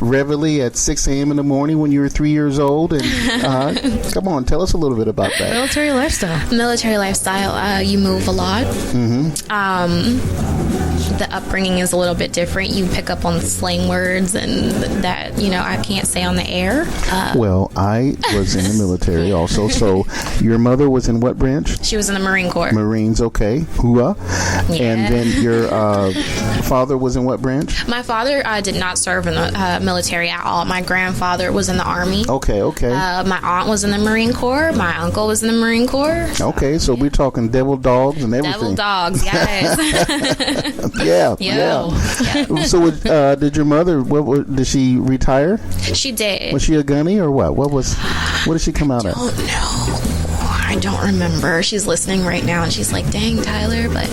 reveille at 6 a.m. in the morning when you were 3 years old? And come on, tell us a little bit about that. Military lifestyle. You move a lot. The upbringing is a little bit different. You pick up on slang words and that I can't say on the air. Well, I was in the military also. So your mother was in what branch? She was in the Marine Corps. Marines, okay. Hoorah. Yeah. And then your father was in what branch? My father did not serve in the military at all. My grandfather was in the Army. Okay. My aunt was in the Marine Corps. My uncle was in the Marine Corps. Okay, so we're talking devil dogs and everything. Devil dogs, yes. Yeah. So did your mother, did she retire? She did. Was she a gunny or what? What did she come out at? Oh, no. I don't remember. She's listening right now, and she's like, dang, Tyler. But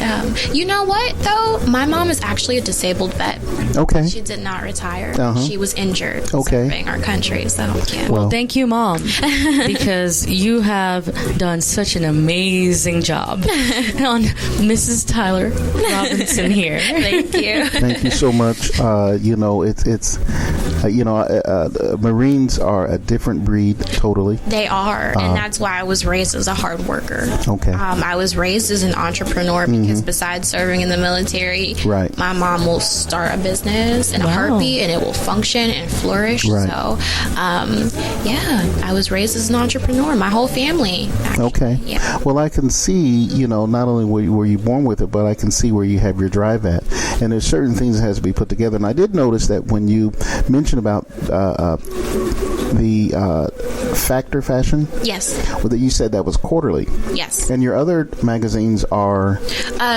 you know what, though? My mom is actually a disabled vet. Okay. She did not retire. She was injured serving our country. So, yeah. Well, thank you, Mom, because you have done such an amazing job on Mrs. Teiler Robinson here. Thank you. Thank you so much. Marines are a different breed totally. They are, and that's why I was raised as a hard worker. Okay. I was raised as an entrepreneur because besides serving in the military, my mom will start a business in a heartbeat, and it will function and flourish. Right. So, I was raised as an entrepreneur. My whole family. Actually. Okay. Yeah. Well, I can see, not only were you born with it, but I can see where you have your drive at. And there's certain things that has to be put together. And I did notice that when you mentioned about the Factor Fashion? Yes. Well, you said that was quarterly. Yes. And your other magazines are?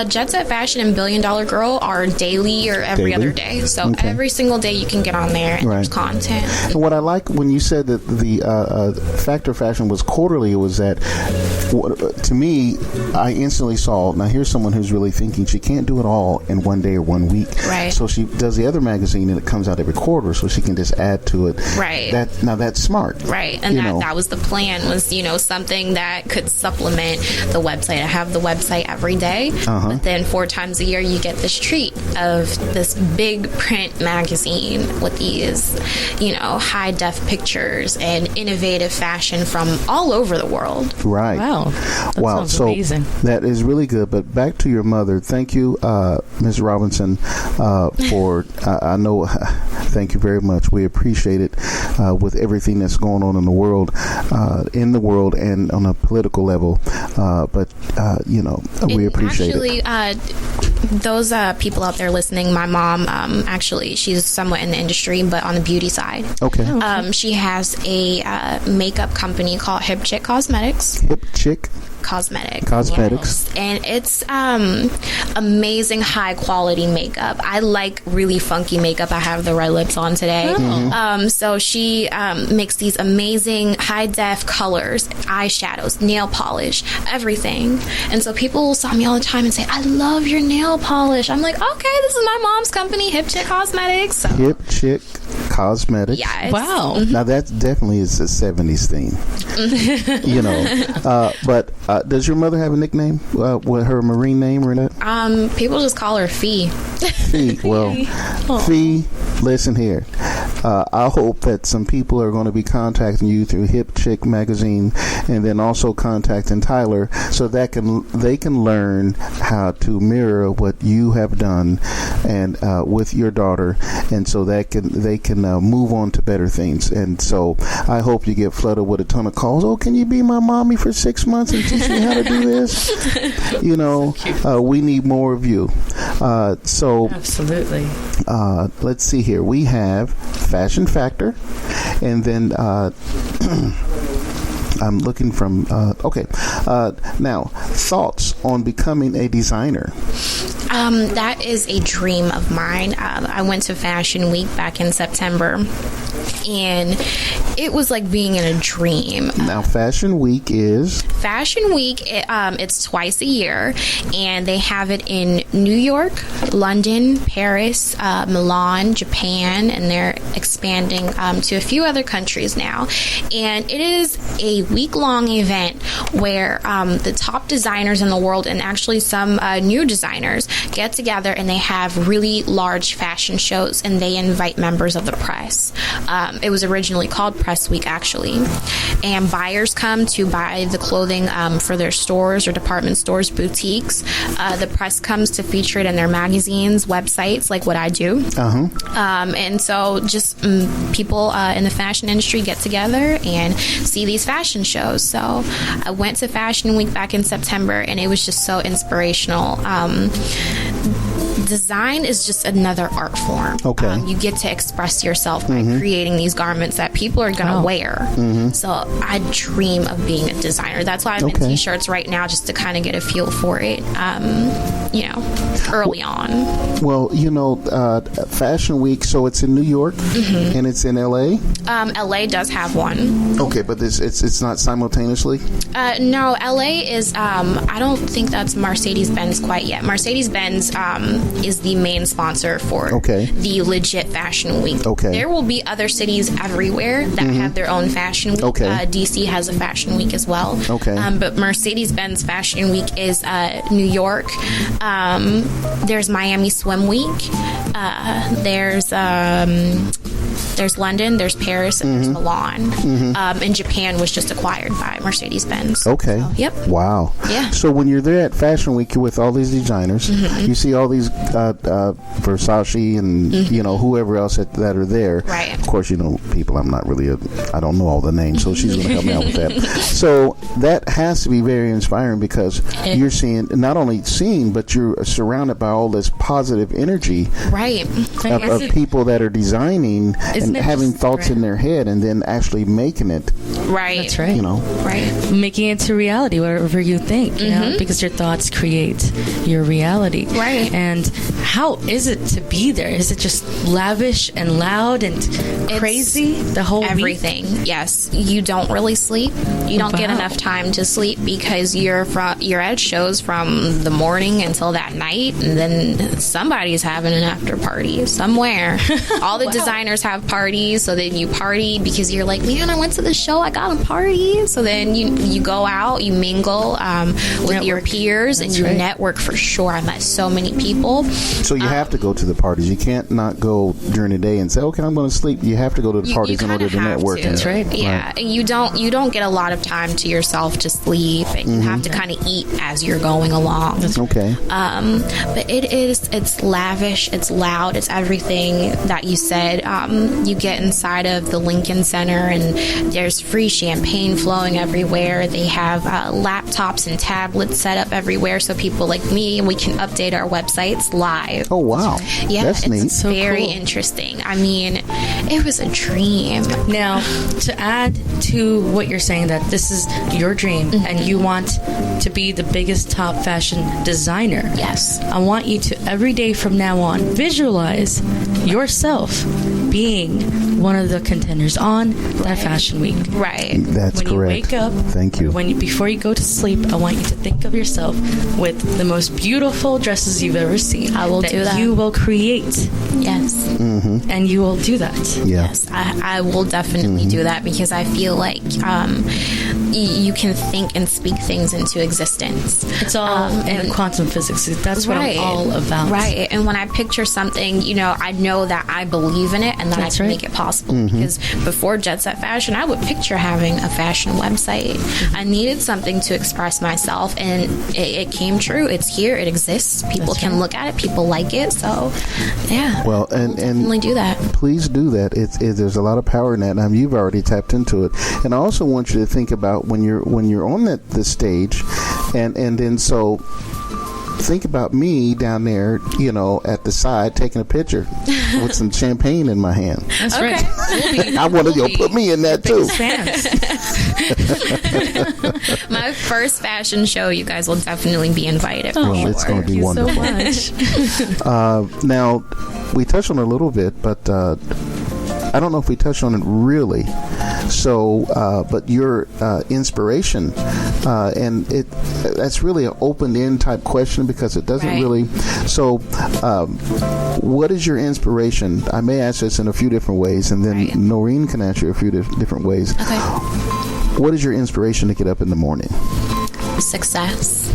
Jet-Set Fashion and Billion Dollar Girl are daily or every other day. So every single day you can get on there and there's content. And what I like when you said that the Factor Fashion was quarterly, was that, to me, I instantly saw, now here's someone who's really thinking she can't do it all in one day or 1 week. Right. So she does the other magazine and it comes out every quarter, so she can just add to it. Right. Now that's smart. Right. And that was the plan, was, something that could supplement the website. I have the website every day, but then 4 times a year you get this treat of this big print magazine with these, high def pictures and innovative fashion from all over the world. Right. Wow. That sounds so amazing. That is really good. But back to your mother. Thank you, Ms. Robinson, for, thank you very much. We appreciate it with everything that's going on in the world and on a political level. But we appreciate it. Actually, those people out there listening, my mom, actually, she's somewhat in the industry, but on the beauty side. Okay. She has a makeup company called Hip Chick Cosmetics. Hip Chick Cosmetics. Yes. And it's amazing high quality makeup. I like really funky makeup. I have the red lips on today. So she makes these amazing high def colors, eyeshadows, nail polish, everything. And so people saw me all the time and say, I love your nail polish. I'm like, okay, this is my mom's company, Hip Chick Cosmetics. So. Hip Chick Cosmetics. Yeah. Wow. Now that definitely is a 70s theme. But does your mother have a nickname? What her marine name or not? People just call her Fee. Fee. Well, Fee, listen here. I hope that some people are going to be contacting you through Hip Chick magazine, and then also contacting Teiler, so that they can learn how to mirror what you have done and with your daughter, and so that they can move on to better things. And so I hope you get flooded with a ton of calls. Oh, can you be my mommy for 6 months and teach me how to do this? We need more of you. Absolutely. Let's see here. We have Fashion Factor, and then I'm looking from now, thoughts on becoming a designer. That is a dream of mine. I went to Fashion Week back in September, and it was like being in a dream. Now, Fashion Week is? Fashion Week, it's twice a year, and they have it in New York, London, Paris, Milan, Japan, and they're expanding to a few other countries now. And it is a week-long event where the top designers in the world, and actually some new designers, get together and they have really large fashion shows, and they invite members of the press. It was originally called Press Week, actually. And buyers come to buy the clothing for their stores or department stores, boutiques. The press comes to feature it in their magazines, websites, like what I do. And so just people in the fashion industry get together and see these fashion shows. So I went to Fashion Week back in September, and it was just so inspirational. Design is just another art form. Okay. You get to express yourself by creating these garments that people are going to wear. So I dream of being a designer. That's why I'm in t-shirts right now, just to kind of get a feel for it, early on. Well, Fashion Week, so it's in New York and it's in LA? LA does have one. Okay, but it's not simultaneously? No, LA is, I don't think that's Mercedes-Benz quite yet. Mercedes-Benz is the main sponsor for the legit Fashion Week. Okay. There will be other cities everywhere that have their own Fashion Week. DC has a Fashion Week as well. But Mercedes-Benz Fashion Week is New York. There's Miami Swim Week. There's London, there's Paris, and there's Milan. And Japan was just acquired by Mercedes-Benz. Okay. So, yep. Wow. Yeah. So when you're there at Fashion Week, you're with all these designers, you see all these Versace and, whoever else that are there. Right. Of course, people, I don't know all the names, so she's going to help me out with that. So that has to be very inspiring, because you're not only seeing, but you're surrounded by all this positive energy of people that are designing. and having thoughts in their head and then actually making it. Right. That's right. Right. Making it to reality, whatever you think, you know, because your thoughts create your reality. Right. And how is it to be there? Is it just lavish and loud and crazy the whole everything week? Yes. You don't really sleep. You don't get enough time to sleep because you're at shows from the morning until that night, and then somebody's having an after party somewhere. All the designers have parties, so then you party because you're like, man, I went to the show, I got a party. So then you go out, you mingle with your peers, and you network for sure. I met so many people. So you have to go to the parties. You can't not go during the day and say, okay, I'm going to sleep. You have to go to the parties in order to network. That's right. Yeah, and you don't get a lot of time to yourself to sleep, and you have to kind of eat as you're going along. Okay. But it's lavish, it's loud, it's everything that you said. You get inside of the Lincoln Center, and there's free champagne flowing everywhere. They have laptops and tablets set up everywhere, so people like me, we can update our websites live. Oh, wow. Yeah, that's neat. It's very interesting. I mean, it was a dream. Now, to add to what you're saying, that this is your dream and you want to be the biggest top fashion designer. Yes. I want you to, every day from now on, visualize yourself being one of the contenders on that fashion week. Right. That's when correct. You wake up, thank you. Before you go to sleep, I want you to think of yourself with the most beautiful dresses you've ever seen. I will do that. You will create. Yes. And you will do that. Yeah. Yes, I will definitely do that, because I feel like you can think and speak things into existence. It's all in quantum physics. That's what I'm all about. Right. And when I picture something, I know that I believe in it and that I can make it possible. Because before Jet Set Fashion, I would picture having a fashion website. I needed something to express myself, and it came true. It's here. It exists. People can look at it. People like it. So, yeah. Well, and definitely do that. Please do that. There's a lot of power in that. You've already tapped into it. And I also want you to think about when you're on the stage, and then so think about me down there, at the side taking a picture with some champagne in my hand. That's right. I want to put me in that too. My first fashion show, you guys will definitely be invited. Well, it's going to be wonderful. So much. Now, we touched on it a little bit, but I don't know if we touched on it really. So, but your inspiration, and that's really an open-end type question, because it doesn't really. So, what is your inspiration? I may ask this in a few different ways, and then Noreen can answer a few different ways. Okay. What is your inspiration to get up in the morning? Success.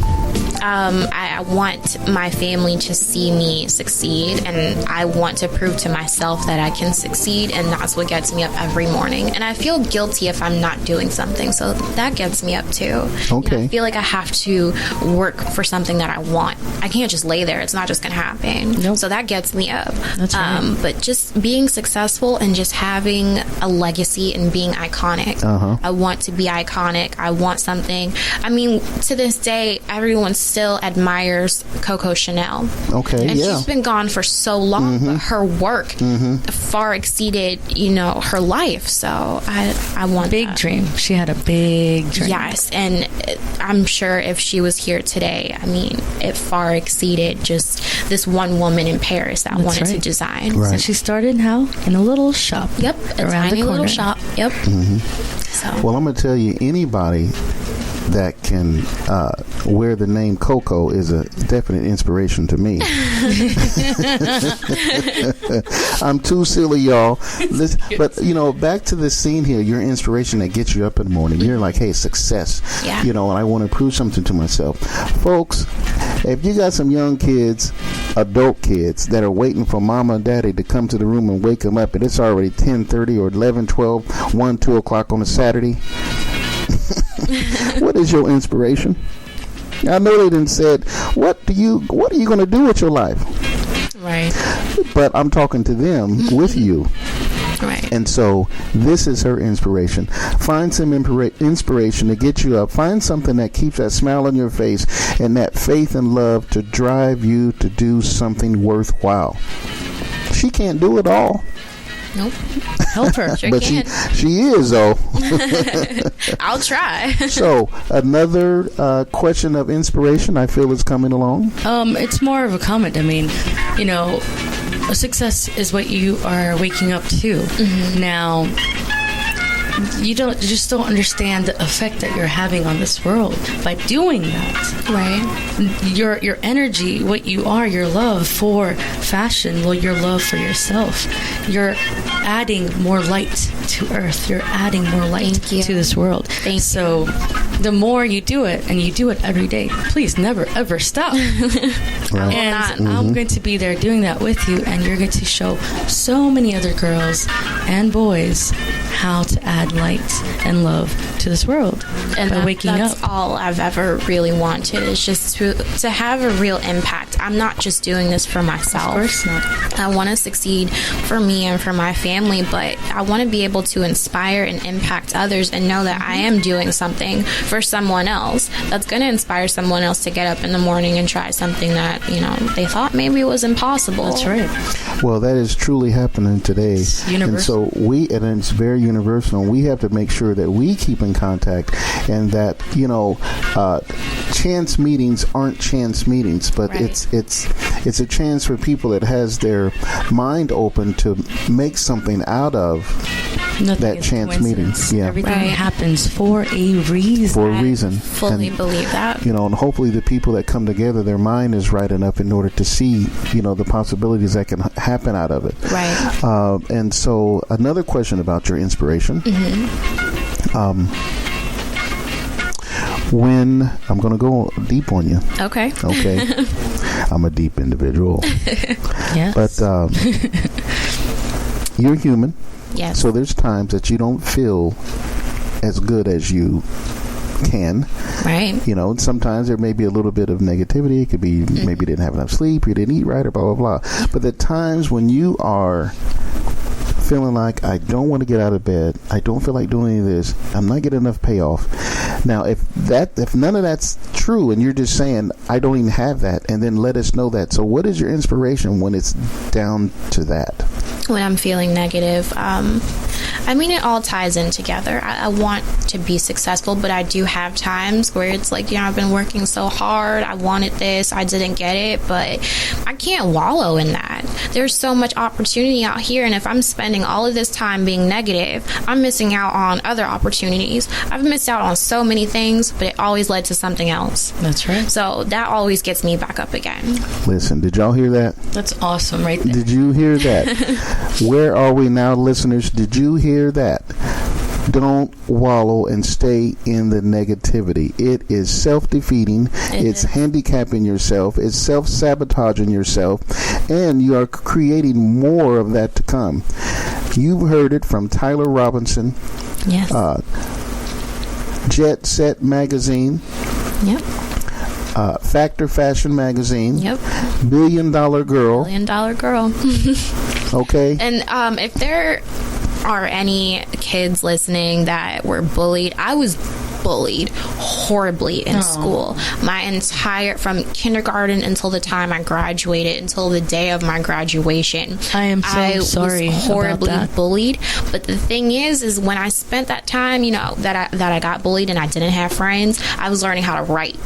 I want my family to see me succeed, and I want to prove to myself that I can succeed, and that's what gets me up every morning. And I feel guilty if I'm not doing something, so that gets me up too. Okay. I feel like I have to work for something that I want. I can't just lay there. It's not just going to happen. Nope. So that gets me up. That's right. But just being successful and just having a legacy and being iconic. I want to be iconic. I want something. I mean, to this day, everyone still admires Coco Chanel. Okay, and she's been gone for so long, but her work far exceeded, her life. So I want big that. dream. She had a big dream. Yes, and I'm sure if she was here today, I mean, it far exceeded just this one woman in Paris that wanted to design. Right. So she started how? In a little shop. Yep, a tiny little shop. Yep. So. Well, I'm going to tell you, anybody that can wear the name Coco is a definite inspiration to me. I'm too silly, y'all. But, back to this scene here, your inspiration that gets you up in the morning. You're like, hey, success. Yeah. And I want to prove something to myself. Folks, if you got some young kids, adult kids, that are waiting for mama and daddy to come to the room and wake them up, and it's already 10:30 or 11, 12, 1, 2 o'clock on a Saturday, what is your inspiration? I know they didn't said, what are you going to do with your life? Right. But I'm talking to them with you. Right. And so this is her inspiration. Find some inspiration to get you up. Find something that keeps that smile on your face and that faith and love to drive you to do something worthwhile. She can't do it all. Nope. Help her. Sure But can. she is, though. I'll try. So, another question of inspiration I feel is coming along. It's more of a comment. I mean, you know, success is what you are waking up to. Now, you just don't understand the effect that you're having on this world by doing that. Right. Your energy, what you are, your love for fashion, your love for yourself. You're adding more light to earth. You're adding more light to this world. So the more you do it, and you do it every day, please never ever stop. Right. And I'm going to be there doing that with you, and you're going to show so many other girls and boys how to add light and love to this world by waking up. That's all I've ever really wanted, is just to have a real impact. I'm not just doing this for myself. Of course not. I want to succeed for me and for my family, but I want to be able to inspire and impact others and know that I am doing something for someone else that's going to inspire someone else to get up in the morning and try something that, you know, they thought maybe was impossible. That's right. Well, that is truly happening today. It's universal. And so and it's very universal. We have to make sure that we keep in contact, and that, you know, chance meetings aren't chance meetings, but right. it's a chance for people that has their mind open to make something out of that chance meeting. Yeah. Everything happens for a reason. I fully believe that. You know, and hopefully the people that come together, their mind is right enough in order to see, you know, the possibilities that can happen out of it. Right. And so another question about your inspiration. When I'm going to go deep on you. Okay. I'm a deep individual. Yes. But you're human. Yes. So there's times that you don't feel as good as you can. Right. You know, sometimes there may be a little bit of negativity. It could be maybe you didn't have enough sleep, you didn't eat right, or blah, blah, blah. But the times when you are feeling like, I don't want to get out of bed, I don't feel like doing any of this, I'm not getting enough payoff. Now, if none of that's true, and you're just saying, I don't even have that, and then let us know that. So what is your inspiration when it's down to that? When I'm feeling negative, I mean, it all ties in together. I want to be successful, but I do have times where it's like, you know, I've been working so hard, I wanted this, I didn't get it, but I can't wallow in that. There's so much opportunity out here, and if I'm spending all of this time being negative, I'm missing out on other opportunities. I've missed out on so many things, but it always led to something else. That's right. So that always gets me back up again. Listen, did y'all hear that? That's awesome right there. Did you hear that? Where are we now, listeners? Did you hear that? Don't wallow and stay in the negativity. It is self-defeating. It's handicapping yourself. It's self-sabotaging yourself. And you are creating more of that to come. You've heard it from Teiler Robinson. Yes. Jet-Set magazine. Yep. Factor Fashion magazine. Yep. $1 Billion Girl. $1 Billion Girl. Okay. And if there are any kids listening that were bullied, I was bullied horribly in school. My entire, from kindergarten until the time I graduated, until the day of my graduation, I am so sorry. I was horribly about that. bullied. But the thing is when I spent that time, you know, that I got bullied and I didn't have friends, I was learning how to write.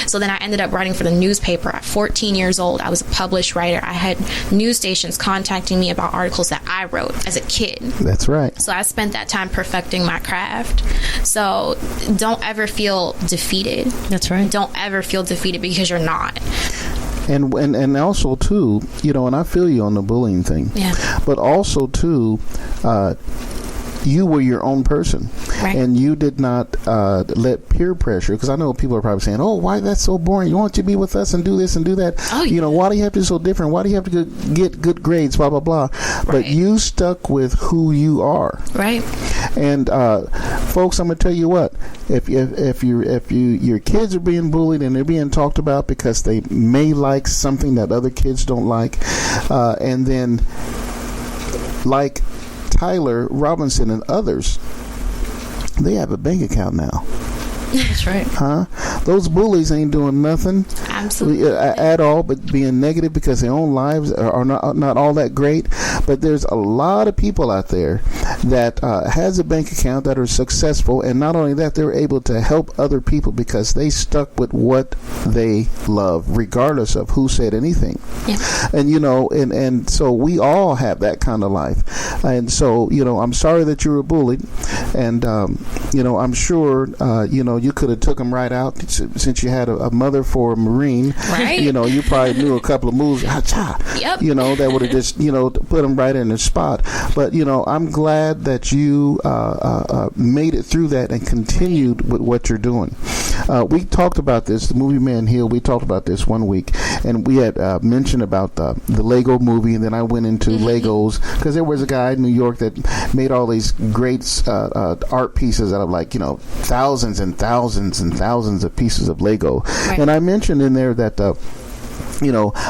So then I ended up writing for the newspaper at 14 years old. I was a published writer. I had news stations contacting me about articles that I wrote as a kid. That's right. So I spent that time perfecting my craft. So don't ever feel defeated. That's right. Don't ever feel defeated, because you're not. And also too, you know, and I feel you on the bullying thing. Yeah. But also too, you were your own person, right. And you did not let peer pressure, because I know people are probably saying, oh, why that's so boring, you want to be with us and do this and do that, you know, why do you have to be so different, why do you have to get good grades, blah blah blah, right. But you stuck with who you are, right? And folks, I'm gonna tell you what, if your kids are being bullied and they're being talked about because they may like something that other kids don't like, and then like Teiler Robinson and others, they have a bank account now. That's right. Huh? Those bullies ain't doing nothing. Absolutely. At all, but being negative because their own lives are not all that great. But there's a lot of people out there that has a bank account that are successful, and not only that, they're able to help other people because they stuck with what they love, regardless of who said anything. Yeah. And and so we all have that kind of life. And so I'm sorry that you were bullied, and I'm sure you could have took him right out since you had a mother for a Marine. Right. You probably knew a couple of moves. Yep. That would have just put him right in the spot. But I'm glad that you made it through that and continued with what you're doing. We talked about this, the movie Man Hill. We talked about this one week, and we had mentioned about the Lego movie, and then I went into Legos because there was a guy in New York that made all these great art pieces out of thousands and thousands and thousands of pieces of Lego. Right. And I mentioned in there that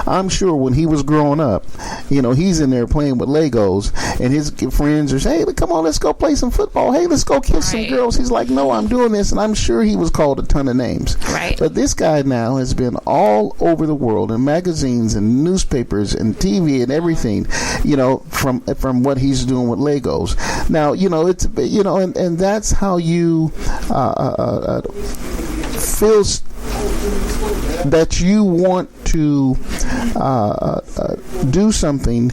I'm sure when he was growing up, he's in there playing with Legos, and his friends are saying, hey, come on, let's go play some football. Hey, let's go kiss some girls. He's like, no, I'm doing this. And I'm sure he was called a ton of names. Right. But this guy now has been all over the world in magazines and newspapers and TV and everything, from what he's doing with Legos. Now, it's, and that's how you feel that you want to do something,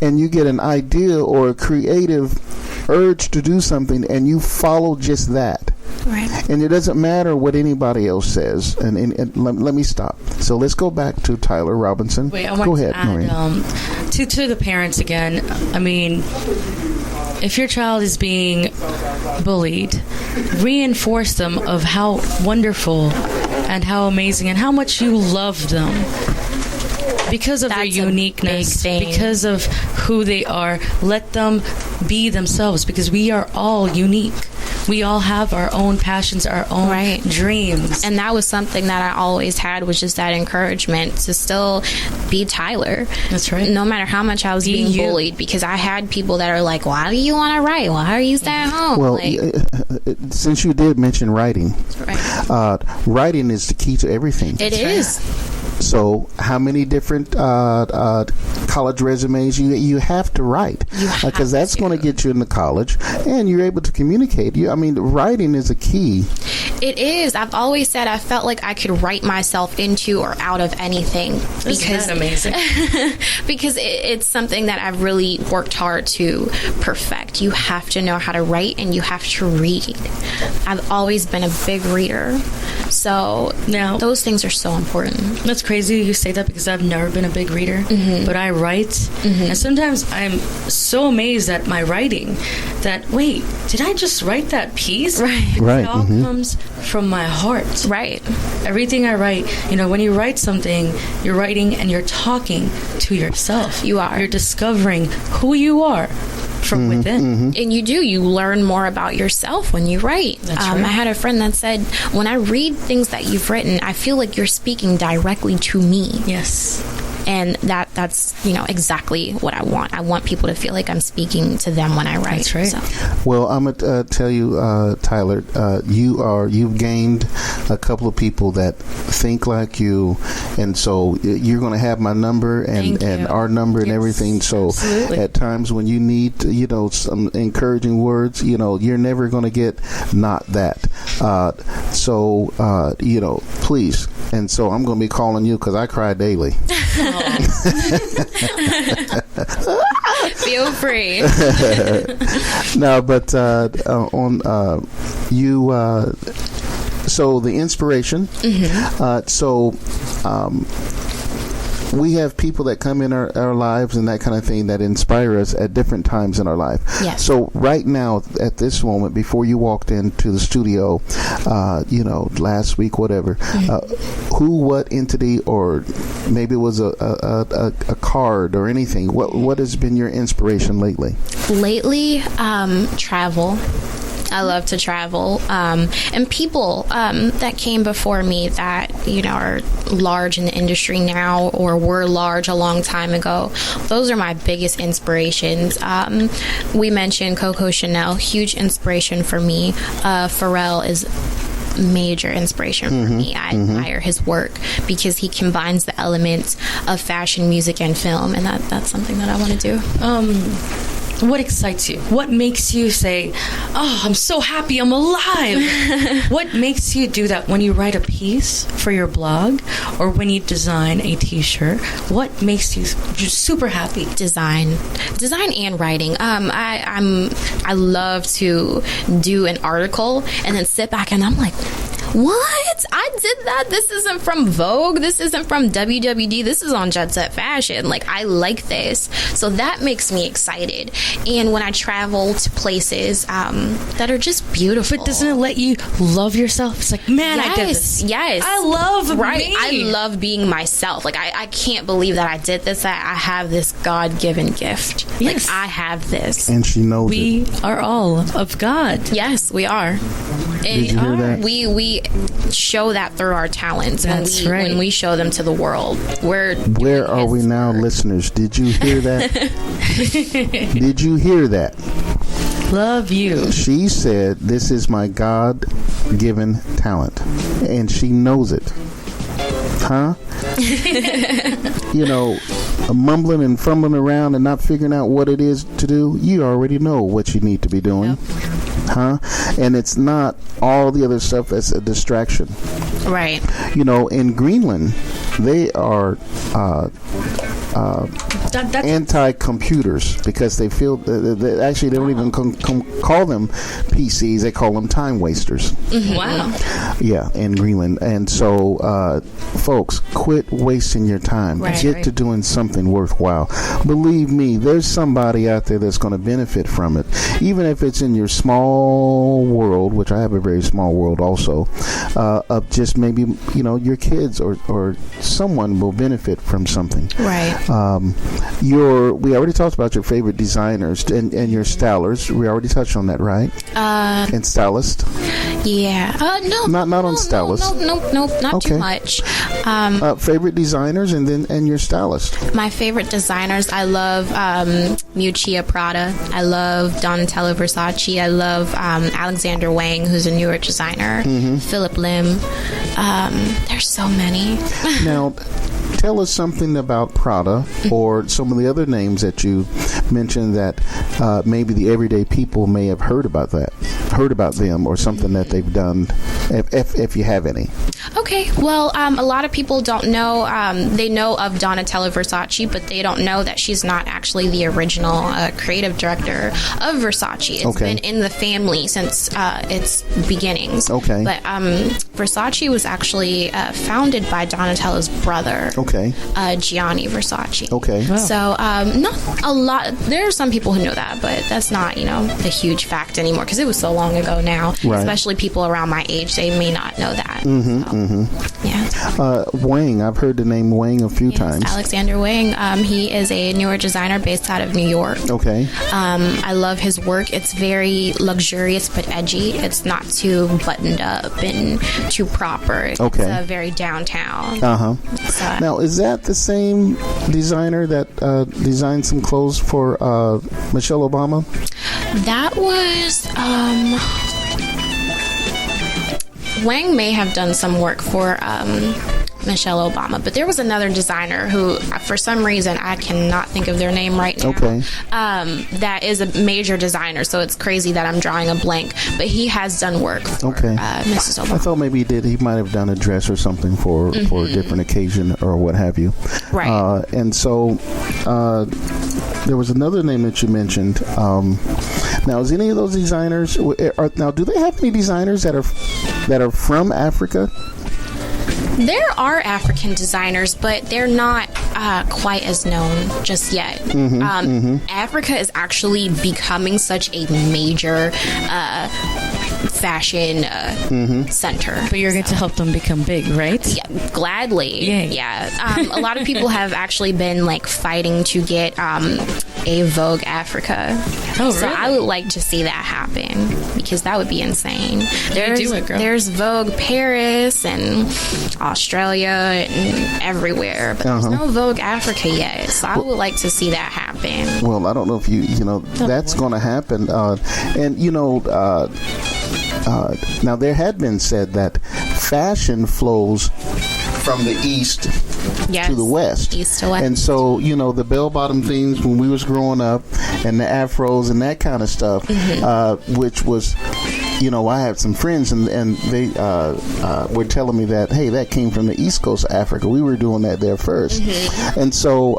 and you get an idea or a creative urge to do something, and you follow just that. Right. And it doesn't matter what anybody else says. And let me stop. So let's go back to Teiler Robinson. Wait, I want go ahead, to add, Maureen. to the parents again. I mean, if your child is being bullied, reinforce them of how wonderful and how amazing and how much you love them because of their uniqueness, because of who they are. Let them be themselves, because we are all unique. We all have our own passions, our own dreams. And that was something that I always had, was just that encouragement to still be Teiler. That's right. No matter how much I was being bullied, because I had people that are like, why do you want to write? Why are you staying home? Well, since you did mention writing, writing is the key to everything. It is. So how many different college resumes you have to write? Because that's going to get you into college, and you're able to communicate. Writing is a key. It is. I've always said I felt like I could write myself into or out of anything. Isn't that amazing? Because it's something that I've really worked hard to perfect. You have to know how to write, and you have to read. I've always been a big reader. So now those things are so important. That's crazy you say that, because I've never been a big reader, but I write, and sometimes I'm so amazed at my writing that, wait, did I just write that piece? Right. Right. It all comes from my heart. Right. Everything I write, when you write something, you're writing and you're talking to yourself. You are. You're discovering who you are from within. And you learn more about yourself when you write. That's right. I had a friend that said, when I read things that you've written, I feel like you're speaking directly to me. Yes. And that's exactly what I want. I want people to feel like I'm speaking to them when I write. That's right. So. Well, I'm gonna tell you, Teiler, you've gained a couple of people that think like you, and so you're going to have my number and our number and everything. So absolutely. At times when you need some encouraging words, you're never going to get not that. Please. And so I'm going to be calling you because I cry daily. Feel free. No, but so the inspiration. We have people that come in our lives and that kind of thing that inspire us at different times in our life. Yes. So right now, at this moment, before you walked into the studio, last week, whatever, who, what entity, or maybe it was a card or anything, what has been your inspiration lately? Lately, travel. I love to travel. And people that came before me that, are large in the industry now or were large a long time ago. Those are my biggest inspirations. We mentioned Coco Chanel, huge inspiration for me. Pharrell is major inspiration for me. I admire his work because he combines the elements of fashion, music, and film, and that's something that I want to do. What excites you? What makes you say, "Oh, I'm so happy I'm alive"? What makes you do that? When you write a piece for your blog or when you design a t-shirt, what makes you just super happy? Design and writing. I love to do an article and then sit back and I'm like, what? I did that? This isn't from Vogue. This isn't from WWD. This is on Jet Set Fashion. Like, I like this. So that makes me excited. And when I travel to places that are just beautiful. But doesn't it let you love yourself? It's like, man, I did this. Yes. I love me. I love being myself. Like, I can't believe that I did this. I have this God-given gift. Yes. Like, I have this. And she knows we are all of God. Yes, we are. Did you hear that? We show that through our talents. That's right. When we show them to the world. Where are we now, listeners? Did you hear that? Did you hear that? Love you. She said, "This is my God-given talent," and she knows it. Huh? You know, mumbling and fumbling around and not figuring out what it is to do. You already know what you need to be doing. Yep. Huh? And it's not all the other stuff that's a distraction. Right. You know, in Greenland, they are anti-computers because they feel that actually they don't even call them PCs. They call them time wasters. Mm-hmm. Wow. Yeah, in Greenland. And so, folks, quit wasting your time. Right. Get to doing something worthwhile. Believe me, there's somebody out there that's going to benefit from it. Even if it's in your small world, which I have a very small world also, of just maybe, you know, your kids or someone will benefit from something. Right. We already talked about your favorite designers and your stylers. We already touched on that, right? And stylist. Yeah. No. Not on stylist. Nope. Not okay. too much. Favorite designers and your stylist. My favorite designers. I love Miuccia Prada. I love Donatella Versace. I love Alexander Wang, who's a newer designer. Mm-hmm. Philip Lim. There's so many. Now, tell us something about Prada or some of the other names that you mentioned that maybe the everyday people may have heard about them or something that they've done, if you have any. Okay, well, a lot of people don't know. They know of Donatella Versace, but they don't know that she's not actually the original creative director of Versace. It's been in the family since its beginnings. Okay. But Versace was actually founded by Donatella's brother. Okay. Gianni Versace. Okay. Wow. So not a lot. There are some people who know that, but that's not, a huge fact anymore because it was so long ago now. Right. Especially people around my age, they may not know that. Mm-hmm, so, yeah. Wang, I've heard the name Wang a few times. Alexander Wang. He is a newer designer based out of New York. Okay. I love his work. It's very luxurious but edgy. It's not too buttoned up and too proper. Okay. It's very downtown. So, now, is that the same designer that designed some clothes for Michelle Obama? That was Wang may have done some work for Michelle Obama, but there was another designer who, for some reason, I cannot think of their name right now. Okay. That is a major designer, so it's crazy that I'm drawing a blank, but he has done work for Mrs. Obama. I thought maybe he might have done a dress or something for a different occasion or what have you. Right. And so there was another name that you mentioned. Now, is any of those designers? Do they have any designers that are from Africa? There are African designers, but they're not quite as known just yet. Africa is actually becoming such a major fashion center. But you're going to help them become big, right? Yeah, gladly. Yeah. A lot of people have actually been fighting to get a Vogue Africa. Oh, so really? I would like to see that happen because that would be insane. There's Vogue Paris and Australia and everywhere, but there's no Vogue Africa yet. So I would like to see that happen. Well, I don't know if that's going to happen. And now there had been said that fashion flows from the east to the west. East to west. And so, the bell-bottom things when we was growing up and the afros and that kind of stuff, which was, I had some friends and they were telling me that, hey, that came from the east coast of Africa. We were doing that there first. And so,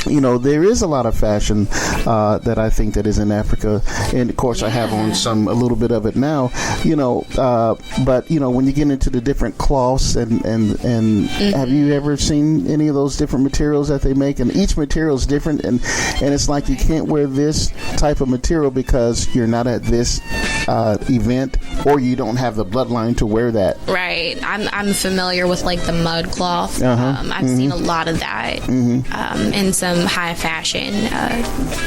there is a lot of fashion that I think that is in Africa, and of course I have on a little bit of it now. But when you get into the different cloths and have you ever seen any of those different materials that they make? And each material is different, and it's like you can't wear this type of material because you're not at this event, or you don't have the bloodline to wear that. Right. I'm familiar with like the mud cloth. I've seen a lot of that in some high fashion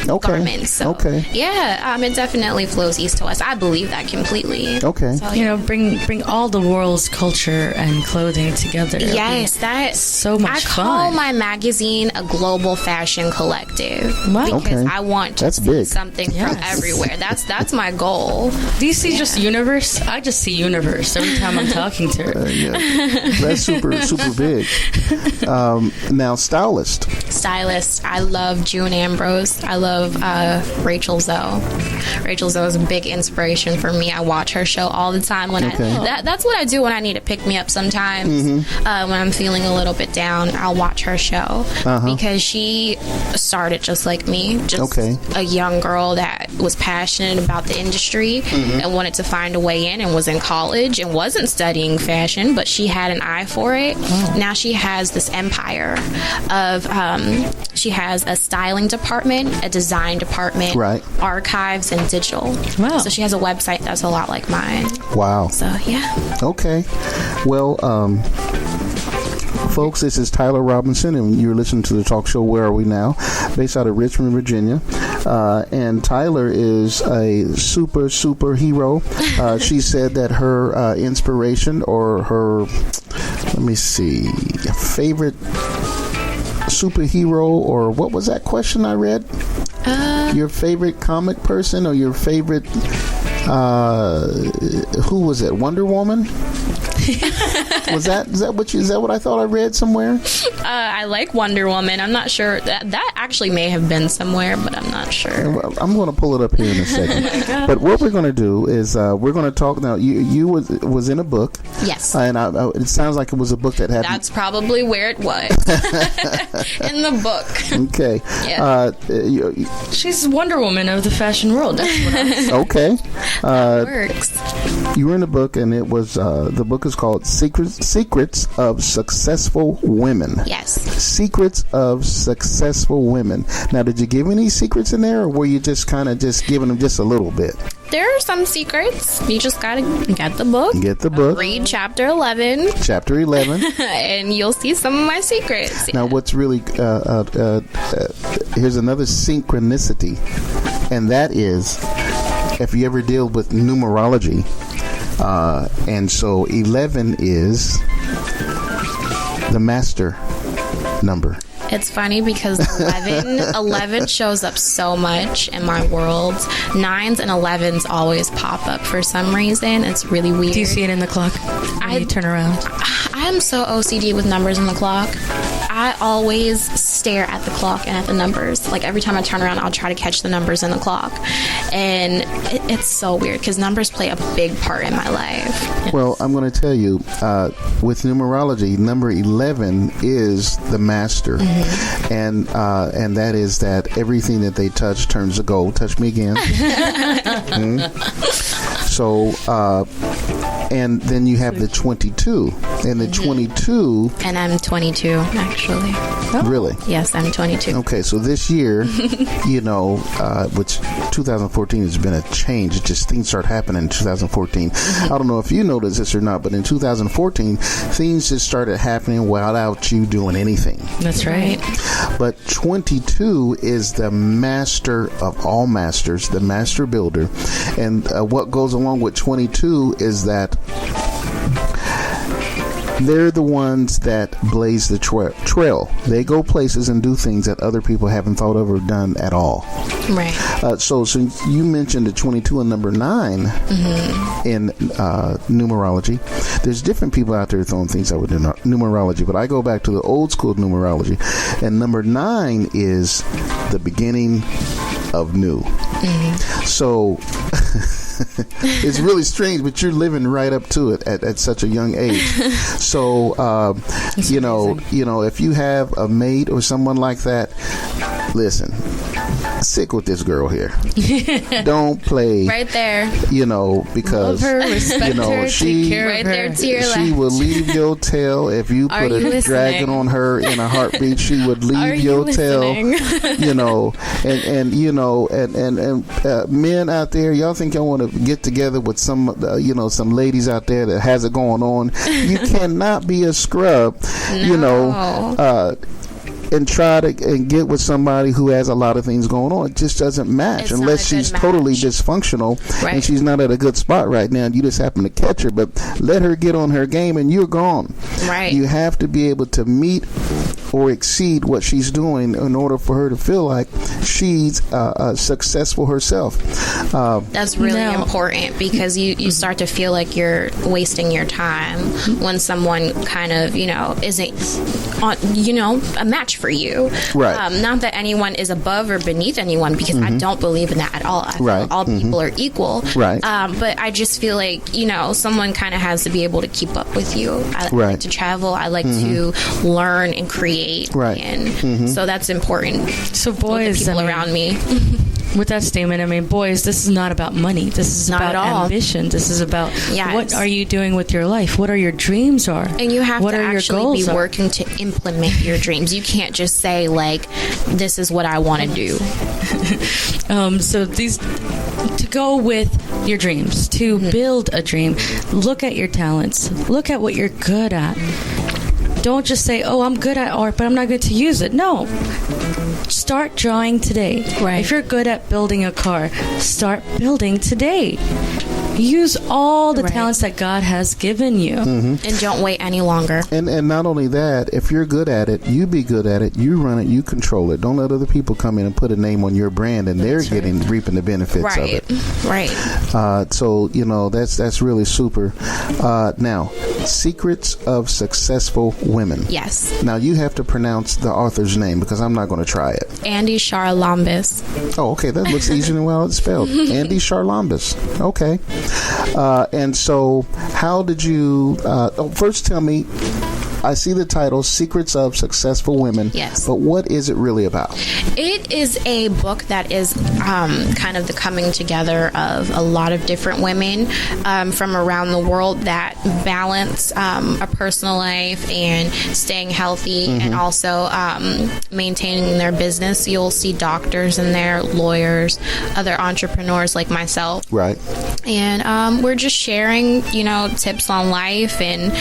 garments. So, yeah, it definitely flows east to west. I believe that completely. Okay. So, bring all the world's culture and clothing together. Yes, that's so much fun. I call my magazine a global fashion collective. Wow. Because I want to see something from everywhere. That's my goal. Do you see just universe? I just see universe every time I'm talking to her. That's super big. Now, stylist. I love June Ambrose. I love Rachel Zoe. Rachel Zoe is a big inspiration for me. I watch her show all the time. That's what I do when I need to pick me up sometimes. When I'm feeling a little bit down, I'll watch her show because she started just like me, just a young girl that was passionate about the industry and wanted to find a way in, and was in college and wasn't studying fashion, but she had an eye for it. Now she has this empire of she has a styling department, a design department, archives, and digital. Wow. So she has a website that's a lot like mine. Wow. So, yeah. Okay. Well, folks, this is Teiler Robinson, and you're listening to the talk show Where Are We Now, based out of Richmond, Virginia. And Teiler is a super hero. She said that her inspiration, or her, favorite superhero, or what was that question I read? Your favorite comic person, or your favorite, who was it? Wonder Woman? Is that what I thought I read somewhere? I like Wonder Woman. I'm not sure. That actually may have been somewhere, but I'm not sure. Well, I'm going to pull it up here in a second. But what we're going to do is we're going to talk now. You was in a book. Yes. And it sounds like it was a book that had... That's probably where it was. In the book. Okay. Yeah. She's Wonder Woman of the fashion world. That's what I'm Okay. That works. You were in a book, and it was... the book is called Secrets of Successful Women. Yes. Secrets of Successful Women. Now, did you give any secrets in there, or were you just kind of just giving them just a little bit? There are some secrets. You just gotta get the book. Get the book. Read chapter 11. Chapter 11. And you'll see some of my secrets. Now, what's really... here's another synchronicity, and that is, if you ever deal with numerology, and so 11 is the master number. It's funny because 11 shows up so much in my world. 9s and 11s always pop up for some reason. It's really weird. Do you see it in the clock when you turn around? I am so OCD with numbers in the clock. I always stare at the clock and at the numbers. Like every time I turn around, I'll try to catch the numbers in the clock. And it's so weird because numbers play a big part in my life. Well, I'm going to tell you, with numerology, number 11 is the master. And that is that everything that they touch turns to gold. Touch me again. So, and then you have the 22. And the 22... And I'm 22, actually. Oh. Really? Yes, I'm 22. Okay, so this year, which 2014 has been a change. It just, things start happening in 2014. I don't know if you noticed this or not, but in 2014, things just started happening without you doing anything. That's right. But 22 is the master of all masters, the master builder. And what goes along with 22 is that they're the ones that blaze the trail. They go places and do things that other people haven't thought of or done at all. Right. So you mentioned the 22 and number 9 in numerology. There's different people out there throwing things out with numerology, but I go back to the old school numerology, and number 9 is the beginning of new. So it's really strange, but you're living right up to it at such a young age. So if you have a mate or someone like that, listen, stick with this girl here. Don't play right there. Because love her, respect her, she take care right of her. there to your she left. will leave your tail if you put a dragon on her in a heartbeat. She would leave your tail. And men out there, y'all think y'all want to get together with some ladies out there that has it going on? You cannot be a scrub. And try to get with somebody who has a lot of things going on. It just doesn't match unless she's totally dysfunctional and she's not at a good spot right now and you just happen to catch her. But let her get on her game and you're gone. Right. You have to be able to meet or exceed what she's doing in order for her to feel like she's successful herself. That's really important, because you start to feel like you're wasting your time when someone kind of isn't on a match for you. Right. Not that anyone is above or beneath anyone, because I don't believe in that at all. I feel all people are equal. Right. But I just feel like someone kind of has to be able to keep up with you. I like to travel. I like to learn and create. Right. And so that's important. So boys, people around me. With that statement, boys, this is not about money. This is Not about at all. ambition. This is about what are you doing with your life? What are your dreams are? And you have what to are your actually goals be are? working to implement your dreams. You can't just say, this is what I want to do. So these, to go with your dreams, to build a dream, look at your talents. Look at what you're good at. Don't just say, I'm good at art, but I'm not good to use it. No. Start drawing today. Right. If you're good at building a car, start building today. Use all the talents that God has given you. And don't wait any longer. And not only that, if you're good at it, you be good at it, you run it, you control it. Don't let other people come in and put a name on your brand and they're reaping the benefits of it. Right. So, that's really super. Now, Secrets of Successful Women. Yes. Now, you have to pronounce the author's name because I'm not going to try it. Andy Charlambis. Oh, okay. That looks easier than well it's spelled. Andy Charlambis. Okay. And so, how did you... first tell me, I see the title, Secrets of Successful Women. Yes. But what is it really about? It is a book that is kind of the coming together of a lot of different women from around the world that balance a personal life and staying healthy and also maintaining their business. You'll see doctors in there, lawyers, other entrepreneurs like myself. Right. And we're just sharing, tips on life and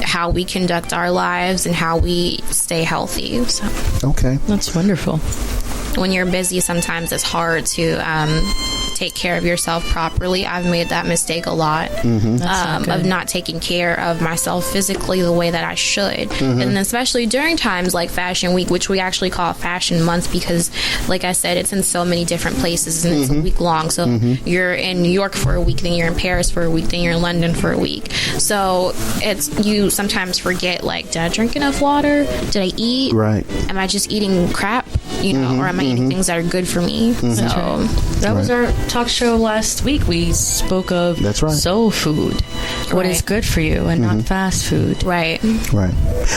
how we conduct our lives and how we stay healthy. So, okay. That's wonderful. When you're busy, sometimes it's hard to take care of yourself properly. I've made that mistake a lot of not taking care of myself physically the way that I should. And especially during times like Fashion Week, which we actually call Fashion Month because, like I said, it's in so many different places and it's a week long. So you're in New York for a week, then you're in Paris for a week, then you're in London for a week. So you sometimes forget, did I drink enough water? Did I eat? Right. Am I just eating crap? Or am I eating things that are good for me? So that was our talk show last week. We spoke of soul food, what is good for you, and not fast food. Right.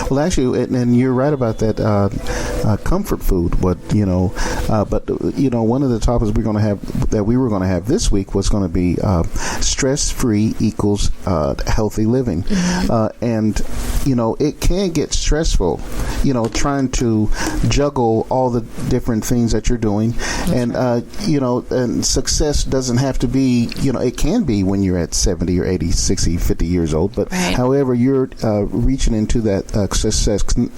Well, actually, and you're right about that comfort food. But one of the topics we were going to have this week was going to be stress-free equals healthy living, and it can get stressful. Trying to juggle all the different things that you're doing. And, and success doesn't have to be, it can be when you're at 70 or 80, 60, 50 years old. But however, you're reaching into that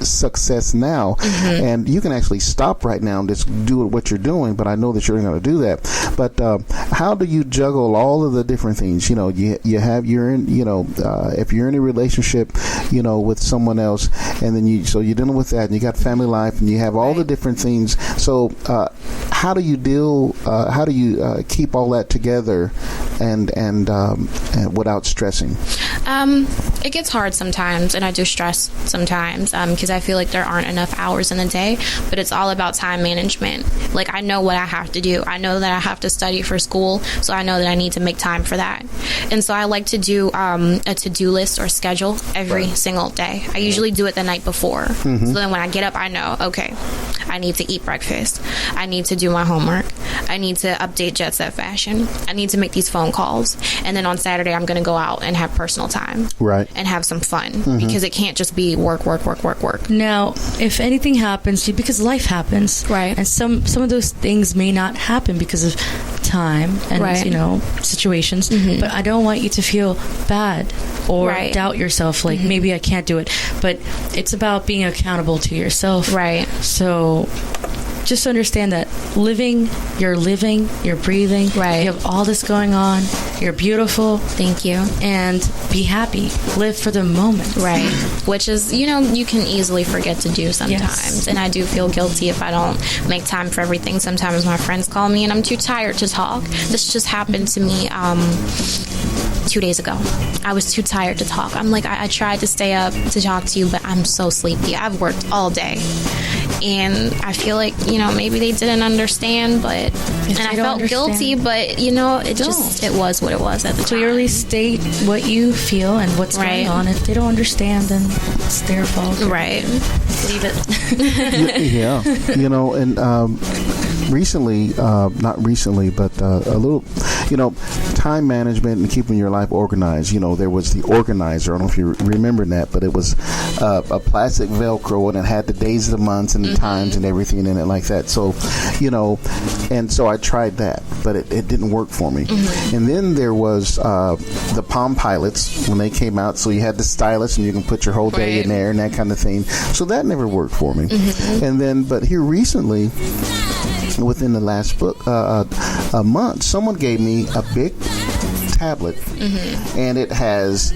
success now. And you can actually stop right now and just do what you're doing. But I know that you're going to do that. But how do you juggle all of the different things? You're in, if you're in a relationship, with someone else, and then you're dealing with that, and you got family life, and you have all the different things. So how do you keep all that together and without stressing? It gets hard sometimes, and I do stress sometimes because I feel like there aren't enough hours in the day, but it's all about time management. Like, I know what I have to do. I know that I have to study for school, so I know that I need to make time for that. And so I like to do a to-do list or schedule every single day. I usually do it the night before. So then when I get up, I know, okay, I need to eat breakfast. I need to do my homework. I need to update Jet-Set Fashion. I need to make these phone calls. And then on Saturday, I'm going to go out and have personal time. Right. And have some fun because it can't just be work. Now, if anything happens, because life happens. Right. And some of those things may not happen because of time and, situations. But I don't want you to feel bad or doubt yourself. Like, maybe I can't do it. But it's about being accountable to yourself. Right. So just understand that you're living, you're breathing. Right. You have all this going on. You're beautiful. Thank you. And be happy. Live for the moment. Right. Which is, you can easily forget to do sometimes. Yes. And I do feel guilty if I don't make time for everything. Sometimes my friends call me and I'm too tired to talk. This just happened to me 2 days ago. I was too tired to talk. I'm like, I tried to stay up to talk to you, but I'm so sleepy. I've worked all day. And I feel like, maybe they didn't understand, but I felt guilty, but it was what it was at the time. Clearly state what you feel and what's going on. If they don't understand, then it's their fault. Right. Leave it. Yeah. And recently, not recently, but a little, time management and keeping your life organized. There was the organizer. I don't know if you remember that, but it was a plastic Velcro, and it had the days of the months and the times and everything in it like that. So, and so I tried that, but it didn't work for me. And then there was the Palm Pilots when they came out. So you had the stylus, and you can put your whole day in there and that kind of thing. So that never worked for me. And then, but here recently, within the last a month, someone gave me a big tablet, and it has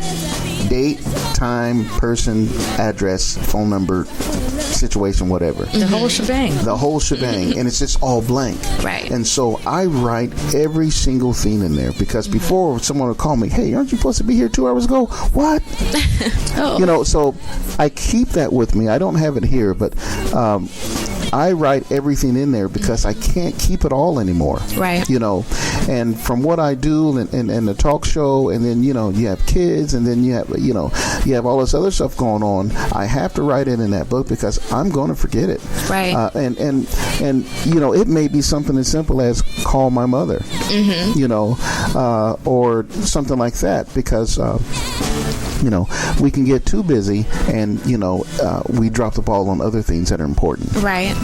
date, time, person, address, phone number, situation, whatever. The whole shebang. The whole shebang. And it's just all blank. Right. And so I write every single thing in there, because before someone would call me, hey, aren't you supposed to be here 2 hours ago? What? So I keep that with me. I don't have it here, but I write everything in there because I can't keep it all anymore. Right. And from what I do and the talk show, and then, you have kids, and then you have all this other stuff going on. I have to write it in that book because I'm going to forget it. Right. And it may be something as simple as call my mother, or something like that, because we can get too busy and, we drop the ball on other things that are important. Right.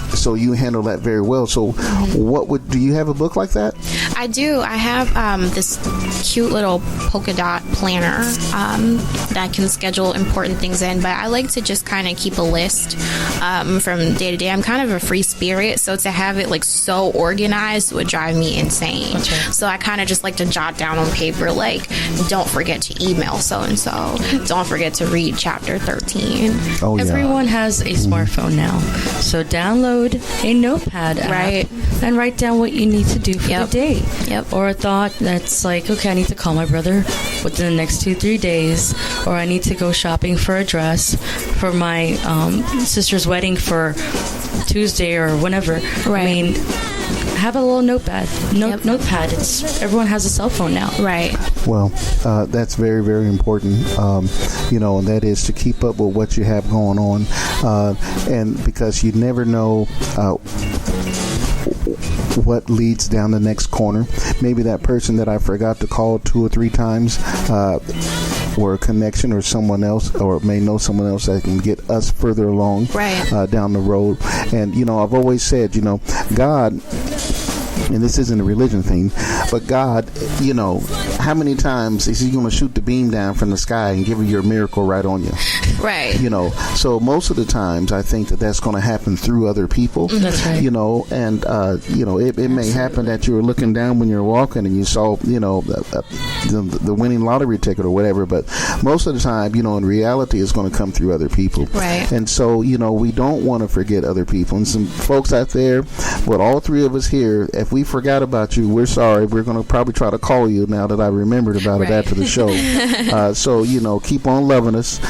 So you handle that very well. So do you have a book like that? I do. I have this cute little polka dot planner that can schedule important things in, but I like to just kind of keep a list from day to day. I'm kind of a free spirit, so to have it so organized would drive me insane. That's right. So I kind of just like to jot down on paper, don't forget to email so-and-so. Don't forget to read chapter 13. Oh, yeah. Everyone has a smartphone now, so download a notepad app and write down what you need to do for the day. Yep. Or a thought that's like, okay, I need to call my brother within the next 2-3 days, or I need to go shopping for a dress for my sister's wedding for Tuesday or whenever. Right. I mean, have a little notepad. Notepad. Everyone has a cell phone now. Right. Well, that's very, very important. And that is to keep up with what you have going on, and because you never know what leads down the next corner. Maybe that person that I forgot to call 2 or 3 times or a connection or someone else, or may know someone else that can get us further along down the road. And, I've always said, God, and this isn't a religion thing, but God, how many times is he going to shoot the beam down from the sky and give you your miracle right on you? Right. So most of the times I think that's going to happen through other people. That's right. And, it may happen that you were looking down when you're walking and you saw, the winning lottery ticket or whatever. But most of the time, in reality, it's going to come through other people. Right. And so, we don't want to forget other people. And some folks out there, with all three of us here, if we forgot about you, we're sorry. We're going to probably try to call you now that I remembered about it after the show. So, keep on loving us.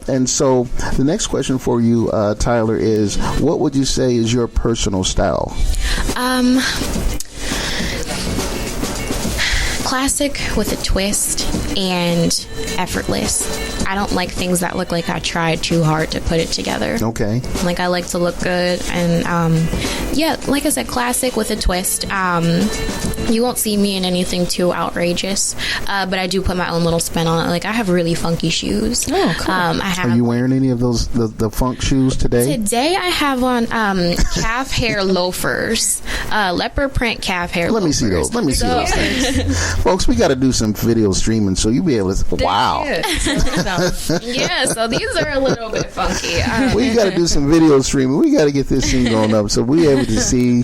And so the next question for you, Tyler, is what would you say is your personal style? Classic with a twist and effortless. I don't like things that look like I tried too hard to put it together. Okay. Like, I like to look good. And, like I said, classic with a twist. You won't see me in anything too outrageous, but I do put my own little spin on it. Like, I have really funky shoes. Oh, cool. Are you wearing any of those, the funk shoes today? Today I have on calf hair loafers, leopard print calf hair loafers. Let me see those things. Folks, we got to do some video streaming so you'll be able to, wow. Yeah, so these are a little bit funky. We got to do some video streaming. We got to get this thing going up so we're able to see,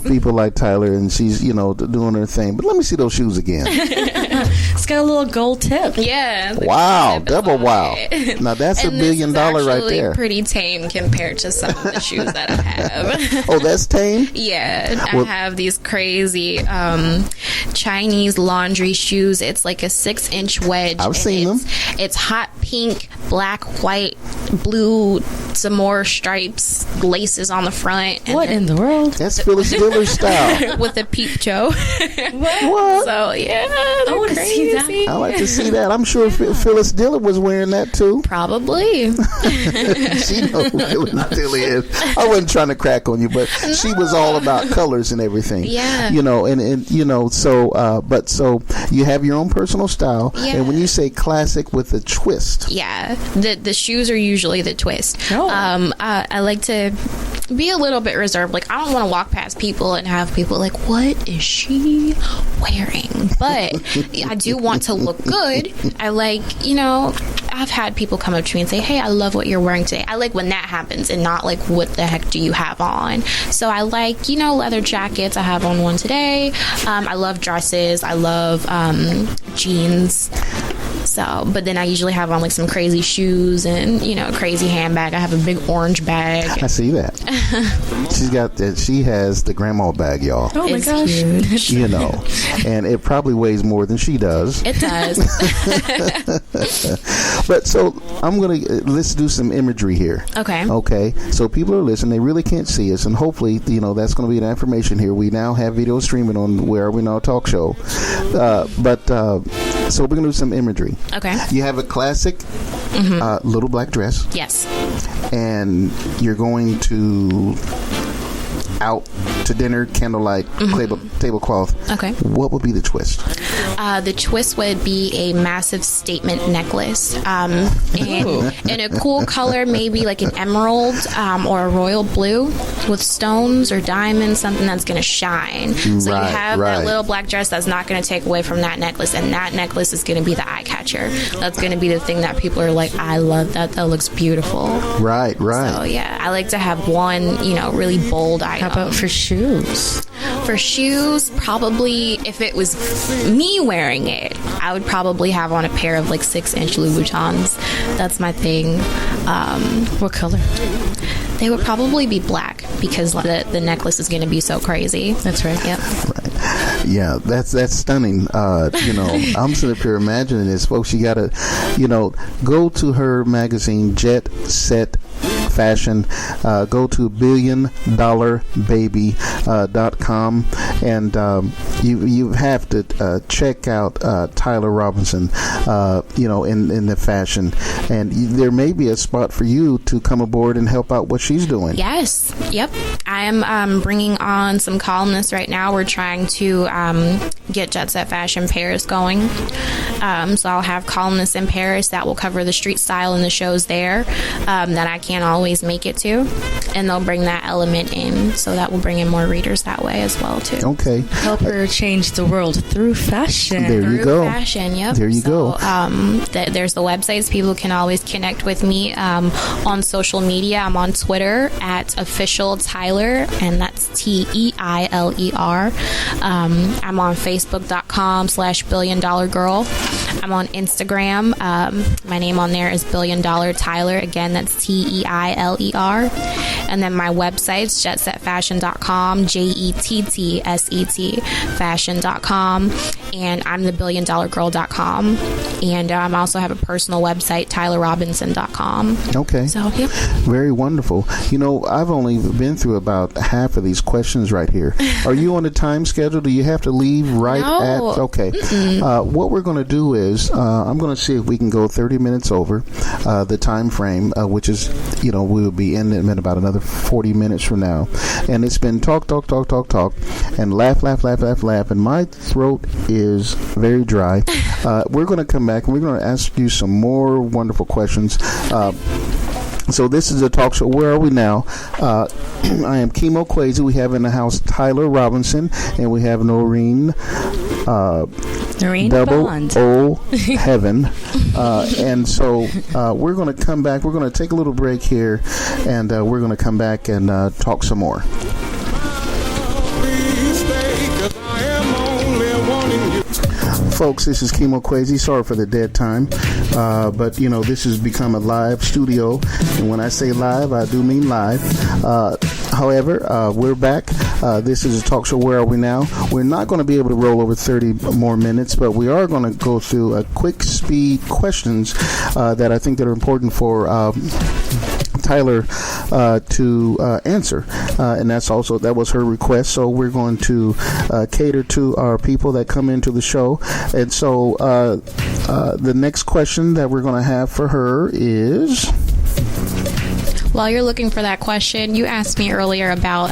people like Tyler, and she's, doing her thing. But let me see those shoes again. It's got a little gold tip. Yeah. Wow, double wow. Now that's $1 billion right there. Pretty tame compared to some of the shoes that I have. Oh, that's tame? Yeah, I have these crazy Chinese laundry shoes. It's like a 6-inch wedge. I've seen them. It's hot pink, black, white, blue, some more stripes, laces on the front. What in the world? That's Phyllis Diller style. With a peep toe. What? So, yeah. I want to see that. I like to see that. I'm sure Phyllis Diller was wearing that too. Probably. She knows who Phyllis Diller is. I wasn't trying to crack on you, but she was all about colors and everything. Yeah. So you have your own personal style. Yeah. And when you say classic with a twist. Yeah. The shoes are usually the twist. Oh. I like to be a little bit reserved. Like, I don't want to walk past people and have people like, what is she wearing? But I do want to look good. I like, I've had people come up to me and say, hey, I love what you're wearing today. I like when that happens and not like, what the heck do you have on? So I like, leather jackets. I have on one today. I love dresses. I love jeans. So, but then I usually have on like some crazy shoes and, a crazy handbag. I have a big orange bag. I see that. She has the grandma bag, y'all. Oh my gosh. Huge. And it probably weighs more than she does. It does. But so let's do some imagery here. Okay. So people are listening. They really can't see us. And hopefully, that's going to be the information here. We now have video streaming on Where Are We Now Talk Show. So we're going to do some imagery. Okay. You have a classic little black dress. Yes. And you're going to out to dinner, candlelight, tablecloth. Okay. What would be the twist? The twist would be a massive statement necklace, and in a cool color, maybe like an emerald or a royal blue with stones or diamonds, something that's going to shine. So you have that little black dress that's not going to take away from that necklace, and that necklace is going to be the eye catcher. That's going to be the thing that people are like, I love that. That looks beautiful. Right. So yeah, I like to have one, really bold item. How about for shoes? For shoes, probably if it was me wearing it, I would probably have on a pair of like 6-inch Louboutins. That's my thing. What color? They would probably be black because the necklace is going to be so crazy. That's right. Yep. Right. Yeah, that's stunning. I'm sitting up here imagining this, folks. You gotta, go to her magazine, Jet Set fashion. Go to billiondollarbaby.com, and you have to check out Teiler Robinson, in the fashion. And there may be a spot for you to come aboard and help out what she's doing. Yes. Yep. I am bringing on some columnists right now. We're trying to get Jet Set Fashion Paris going. So I'll have columnists in Paris that will cover the street style and the shows there that I can't always make it to. And they'll bring that element in. So that will bring in more readers that way as well, too. Okay. Help her change the world through fashion. There you go. Through fashion, yep. There you go. There's the websites. People can always connect with me on social media. I'm on Twitter at official Teiler, and that's Teiler. I'm on Facebook.com/BillionDollarGirl. I'm on Instagram. My name on there is $1 Billion Teiler. Again, that's Teiler. And then my website's jett-set.fashion.com, JETTSET fashion.com, and I'm theBillionDollarGirl.com. And I also have a personal website, TeilerRobinson.com. Okay. So, yep. Very wonderful. I've only been through about half of these questions right here. Are you on a time schedule? Do you have to leave right at? Okay. What we're going to do is I'm going to see if we can go 30 minutes over the time frame, which is, we will be in about another 40 minutes from now. And it's been talk, and laugh, and my throat is very dry. We're going to come back and we're going to ask you some more wonderful questions. So this is a talk show. Where are we now? I am Chemo Quasi. We have in the house Teiler Robinson, and we have Noreen Double Bond. O Heaven. And so we're going to come back. We're going to take a little break here, and we're going to come back and talk some more. Folks, this is Chemo Quasi. Sorry for the dead time. But, this has become a live studio. And when I say live, I do mean live. However, we're back. This is a talk show. Where are we now? We're not going to be able to roll over 30 more minutes, but we are going to go through a quick speed questions that I think that are important for Teiler to answer, and that was her request. So we're going to cater to our people that come into the show. And so the next question that we're going to have for her is, while you're looking for that question, you asked me earlier about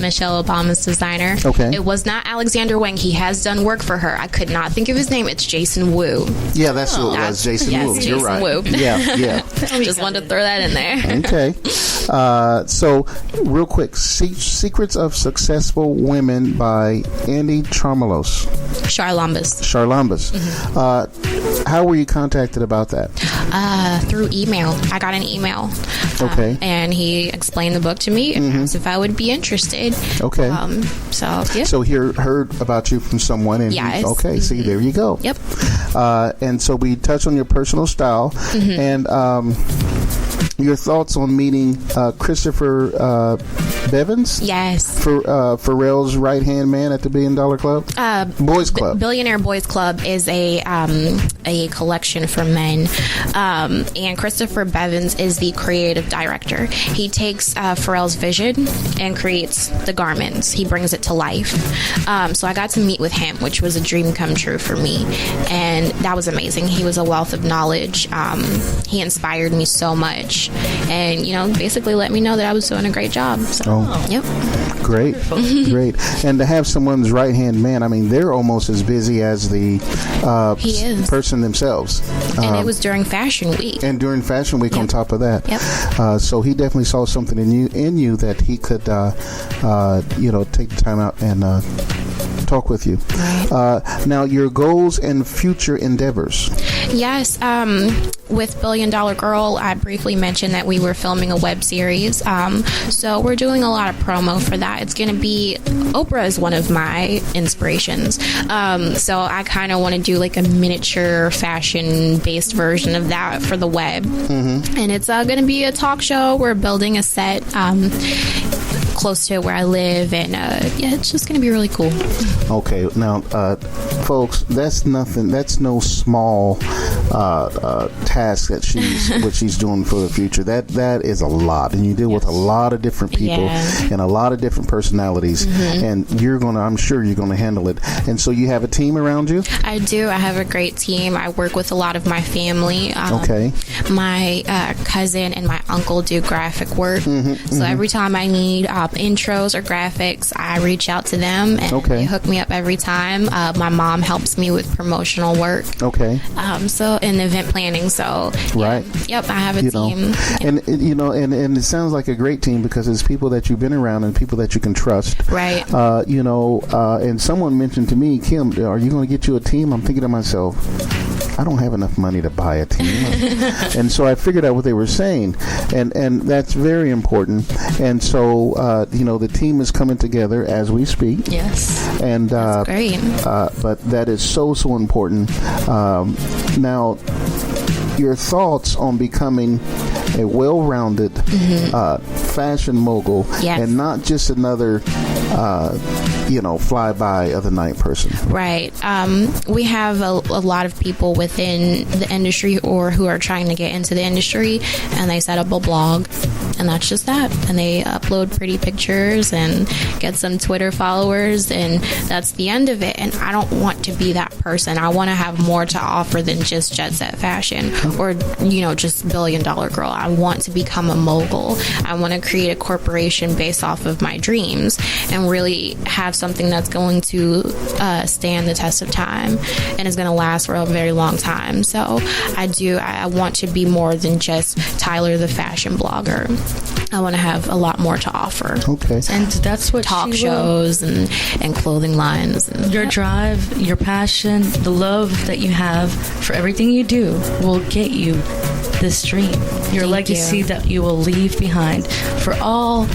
Michelle Obama's designer. Okay. It was not Alexander Wang. He has done work for her. I could not think of his name. It's Jason Wu. Yeah, that's what it was. Jason Wu. Jason You're right. Wu. Yeah. Just wanted to throw that in there. Okay. So, real quick, Secrets of Successful Women by Andy Charmalos. Charlambas. Mm-hmm. How were you contacted about that? Through email. I got an email. Okay. And he explained the book to me and asked if I would be interested. Okay. So he heard about you from someone. And yes. Okay, see, there you go. Yep. And so we touched on your personal style. Mm-hmm. And your thoughts on meeting Christopher Bevins? Yes. Pharrell's right-hand man at the $1 Billion Club? Boys Club. Billionaire Boys Club is a collection for men. And Christopher Bevins is the creative director. He takes Pharrell's vision and creates the garments. He brings it to life. So I got to meet with him, which was a dream come true for me. And that was amazing. He was a wealth of knowledge. He inspired me so much. And, basically let me know that I was doing a great job. So, yep. Great. And to have someone's right-hand man, I mean, they're almost as busy as the person themselves. And it was during Fashion Week. And during Fashion Week, on top of that. Yep. So he definitely saw something in you that he could, take the time out and talk with you. Right. Now, your goals and future endeavors. Yes. With $1 Billion Girl, I briefly mentioned that we were filming a web series. So we're doing a lot of promo for that. It's going to be, Oprah is one of my inspirations. So I kind of want to do like a miniature fashion-based version of that for the web. Mm-hmm. And it's going to be a talk show. We're building a set close to where I live, and it's just going to be really cool. Okay, now, folks, that's nothing. That's no small task that she's doing for the future. That is a lot, and you deal with a lot of different people and a lot of different personalities, and I'm sure you're gonna handle it. And so you have a team around you? I do. I have a great team. I work with a lot of my family. My cousin and my uncle do graphic work, so every time I need intros or graphics, I reach out to them, and they hook me up every time. My mom helps me with promotional work. So in event planning. So yep, I have a team. And and it sounds like a great team because it's people that you've been around and people that you can trust. Right. And someone mentioned to me, Kim, are you going to get you a team? I'm thinking to myself, I don't have enough money to buy a team. And so I figured out what they were saying. And that's very important. And so, the team is coming together as we speak. Yes. And that's great. But that is so important. Now, your thoughts on becoming a well-rounded fashion mogul and not just another fly-by of the night person. Right. We have a lot of people within the industry or who are trying to get into the industry, and they set up a blog, and that's just that. And they upload pretty pictures and get some Twitter followers, and that's the end of it. And I don't want to be that person. I want to have more to offer than just Jet Set Fashion or, just $billion girl. I want to become a mogul. I want to create a corporation based off of my dreams and really have something that's going to stand the test of time and is going to last for a very long time. So I want to be more than just Teiler the fashion blogger. I want to have a lot more to offer. Okay. And that's what talk shows and clothing lines. And, your drive, your passion, the love that you have for everything you do will get you this dream. Your legacy that you will leave behind for all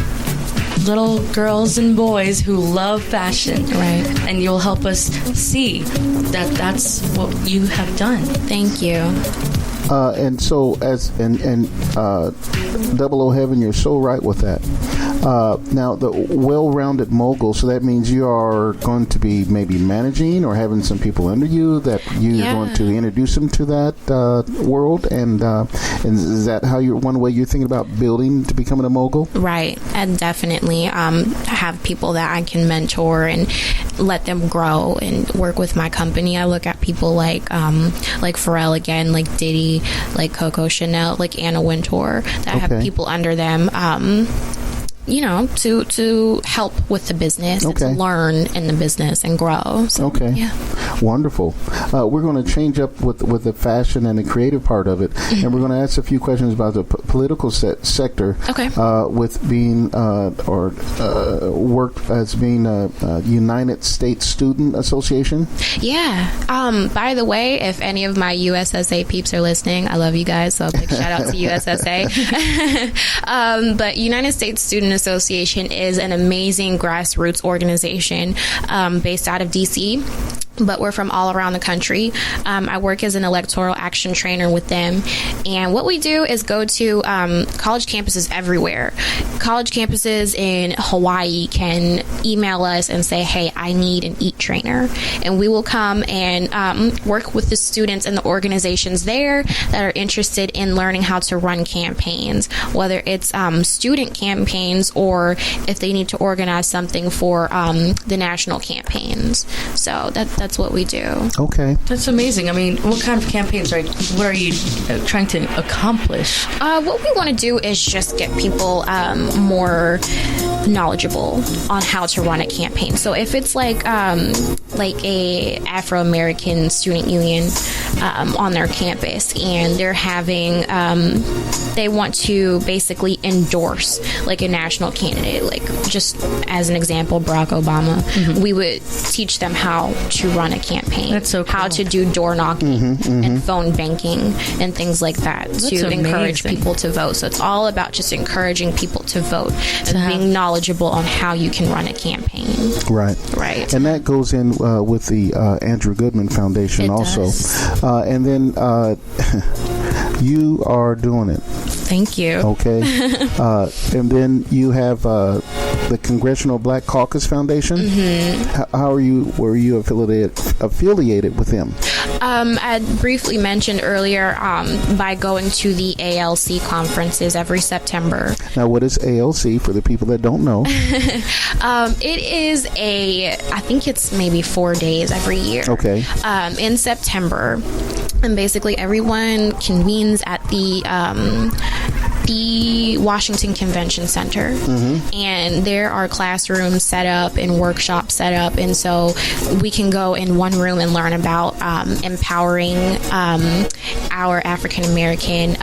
little girls and boys who love fashion. Right. And you'll help us see that that's what you have done. Thank you. And so, Double O Heaven, you're so right with that. Now, the well-rounded mogul, so that means you are going to be maybe managing or having some people under you that you're going to introduce them to that world. And is that how one way you're thinking about building to becoming a mogul? Right. And definitely have people that I can mentor and let them grow and work with my company. I look at people like Pharrell again, like Diddy, like Coco Chanel, like Anna Wintour, that have people under them. To help with the business, and to learn in the business and grow. So, wonderful. We're going to change up with the fashion and the creative part of it, and we're going to ask a few questions about the political sector. With being worked as being a United States Student Association. By the way, if any of my USSA peeps are listening, I love you guys. So a big shout out to USSA. But United States Student Association is an amazing grassroots organization based out of DC. But we're from all around the country. I work as an electoral action trainer with them. And what we do is go to college campuses everywhere. College campuses in Hawaii can email us and say, hey, I need an EAT trainer. And we will come and work with the students and the organizations there that are interested in learning how to run campaigns, whether it's student campaigns or if they need to organize something for the national campaigns. So that's what we do. Okay. That's amazing. I mean, what kind of campaigns what are you trying to accomplish? What we want to do is just get people more knowledgeable on how to run a campaign. So if it's like a Afro-American student union on their campus and they're having they want to basically endorse like a national candidate, like just as an example, Barack Obama, we would teach them how to run a campaign. That's so cool. How to do door knocking and phone banking and things like that. That's to encourage people to vote. So it's all about just encouraging people to vote and being knowledgeable on how you can run a campaign. Right. And that goes in with the Andrew Goodman Foundation also. And then you are doing it. Thank you. Okay. And then you have the Congressional Black Caucus Foundation. How were you affiliated with them? I briefly mentioned earlier by going to the ALC conferences every September. Now, what is ALC for the people that don't know? It is I think it's maybe 4 days every year. Okay. In September. And basically everyone convenes at the Washington Convention Center, and there are classrooms set up and workshops set up, and so we can go in one room and learn about empowering our African American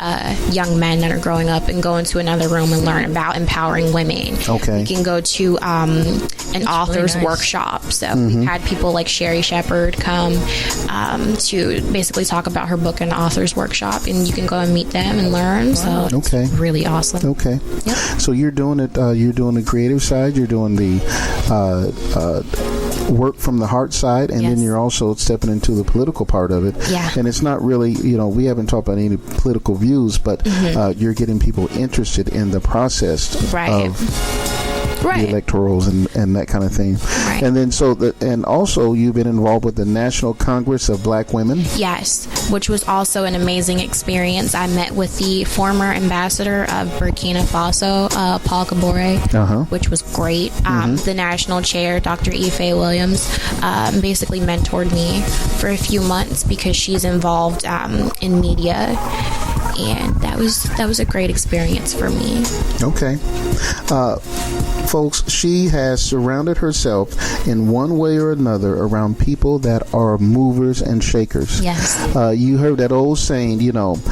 young men that are growing up, and go into another room and learn about empowering women. Okay. We can go to an author's workshop. So we've had people like Sherry Shepard come to basically talk about her book in the author's workshop, and you can go and meet them and learn. So it's really awesome. Okay. Yep. So you're doing it. You're doing the creative side. You're doing the work from the heart side, and then you're also stepping into the political part of it. Yeah. And it's not really, we haven't talked about any political views, but you're getting people interested in the process of the electorals and that kind of thing. Right. And then and also you've been involved with the National Congress of Black Women. Yes, which was also an amazing experience. I met with the former ambassador of Burkina Faso, Paul Kabore, which was great. The national chair, Dr. Ife Williams, basically mentored me for a few months because she's involved in media. And that was a great experience for me. Okay. Folks, she has surrounded herself in one way or another around people that are movers and shakers. Yes. You heard that old saying, you want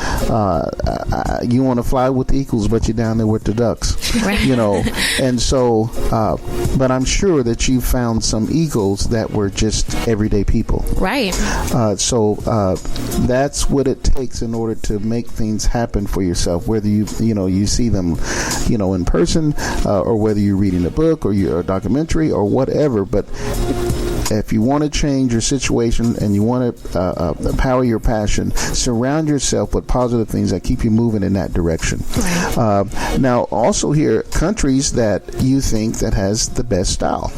to fly with the eagles, but you're down there with the ducks. Right. And so, but I'm sure that you found some eagles that were just everyday people. Right. So that's what it takes in order to make things happen for yourself, whether you see them in person, or whether you're reading a book or you're a documentary or whatever. But if you want to change your situation and you want to power your passion, surround yourself with positive things that keep you moving in that direction. Right. Now, also here, countries that you think that has the best style.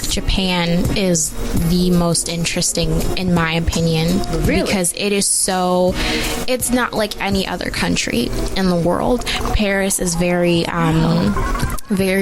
Japan is the most interesting, in my opinion, because it's not like any other country in the world. Paris is very